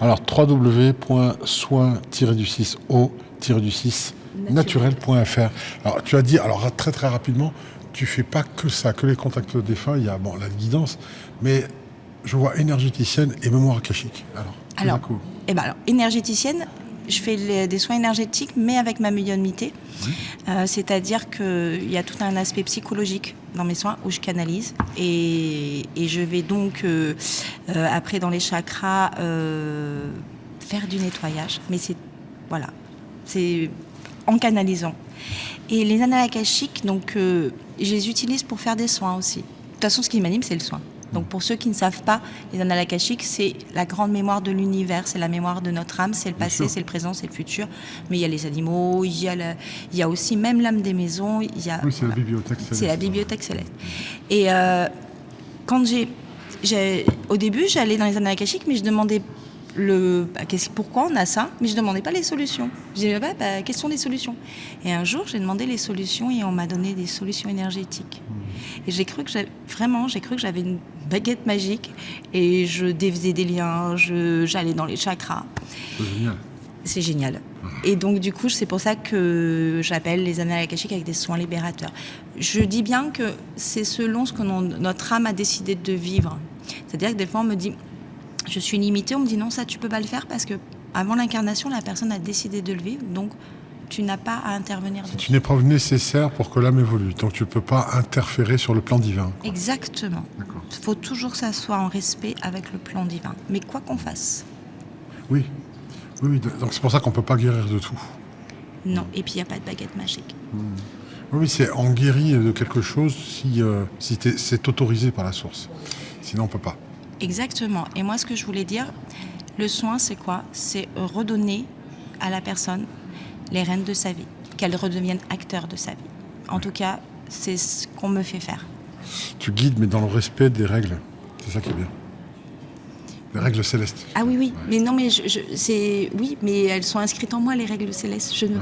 Alors, www.soin-du-6o-naturel.fr. Alors, tu as dit, très très rapidement, tu fais pas que ça, que les contacts défunts. Il y a la guidance, mais je vois énergéticienne et mémoire akashique. Alors, énergéticienne, je fais des soins énergétiques, mais avec ma médiumnité. C'est-à-dire qu'il y a tout un aspect psychologique dans mes soins où je canalise. Et je vais donc, après, dans les chakras, faire du nettoyage. Mais c'est en canalisant. Et les annales akashiques, donc, je les utilise pour faire des soins aussi. De toute façon, ce qui m'anime, c'est le soin. Donc pour ceux qui ne savent pas, les annales akashiques, c'est la grande mémoire de l'univers, c'est la mémoire de notre âme, c'est le passé, c'est le présent, c'est le futur. Mais il y a les animaux, il y a aussi même l'âme des maisons. Oui, c'est la bibliothèque céleste. C'est la bibliothèque céleste. Et quand au début, j'allais dans les annales akashiques, mais je demandais pourquoi on a ça, mais je ne demandais pas les solutions. Je disais, quelles sont les solutions? Et un jour, j'ai demandé les solutions et on m'a donné des solutions énergétiques. Et j'ai cru que j'avais une baguette magique et je défaisais des liens, j'allais dans les chakras. C'est génial. C'est génial. Et donc, du coup, c'est pour ça que j'appelle les annales akashiques avec des soins libérateurs. Je dis bien que c'est selon ce que notre âme a décidé de vivre. C'est-à-dire que des fois, on me dit... Je suis limitée, on me dit non, ça tu peux pas le faire parce que avant l'incarnation, la personne a décidé de le vivre, donc tu n'as pas à intervenir. C'est une épreuve nécessaire pour que l'âme évolue, donc tu ne peux pas interférer sur le plan divin. Exactement. Il faut toujours que ça soit en respect avec le plan divin, mais quoi qu'on fasse. Oui, donc c'est pour ça qu'on ne peut pas guérir de tout. Non, et puis il n'y a pas de baguette magique. Oui, c'est on guérit de quelque chose si c'est autorisé par la source, sinon on ne peut pas. Exactement. Et moi, ce que je voulais dire, le soin, c'est quoi? C'est redonner à la personne les rênes de sa vie, qu'elle redevienne acteur de sa vie. En tout cas, c'est ce qu'on me fait faire. Tu guides, mais dans le respect des règles. C'est ça qui est bien. Les règles célestes. Ah oui. Mais non, mais mais elles sont inscrites en moi, les règles célestes. Je ne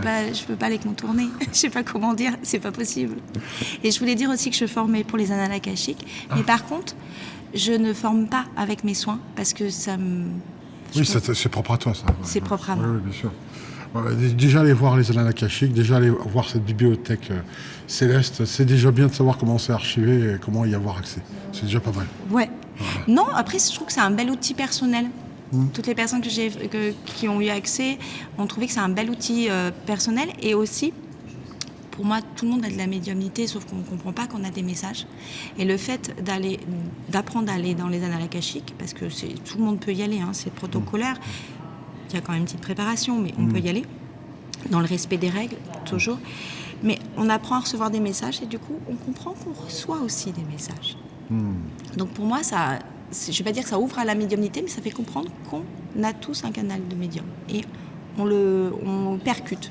peux pas les contourner. Je ne sais pas comment dire. C'est pas possible. Et je voulais dire aussi que je formais pour les annales akashiques. Mais par contre, je ne forme pas avec mes soins parce que ça me... Oui, c'est propre à toi, ça. C'est propre à moi. Oui, bien sûr. Déjà aller voir les annales akashiques, déjà aller voir cette bibliothèque céleste, c'est déjà bien de savoir comment c'est archivé et comment y avoir accès. C'est déjà pas mal. Ouais. Voilà. Non, après, je trouve que c'est un bel outil personnel. Toutes les personnes qui ont eu accès ont trouvé que c'est un bel outil personnel et aussi... Pour moi, tout le monde a de la médiumnité, sauf qu'on ne comprend pas qu'on a des messages. Et le fait d'apprendre à aller dans les annales akashiques, parce que tout le monde peut y aller, c'est protocolaire, il y a quand même une petite préparation, mais on peut y aller, dans le respect des règles, toujours. Mais on apprend à recevoir des messages et du coup, on comprend qu'on reçoit aussi des messages. Donc pour moi, je ne vais pas dire que ça ouvre à la médiumnité, mais ça fait comprendre qu'on a tous un canal de médium. Et on le percute.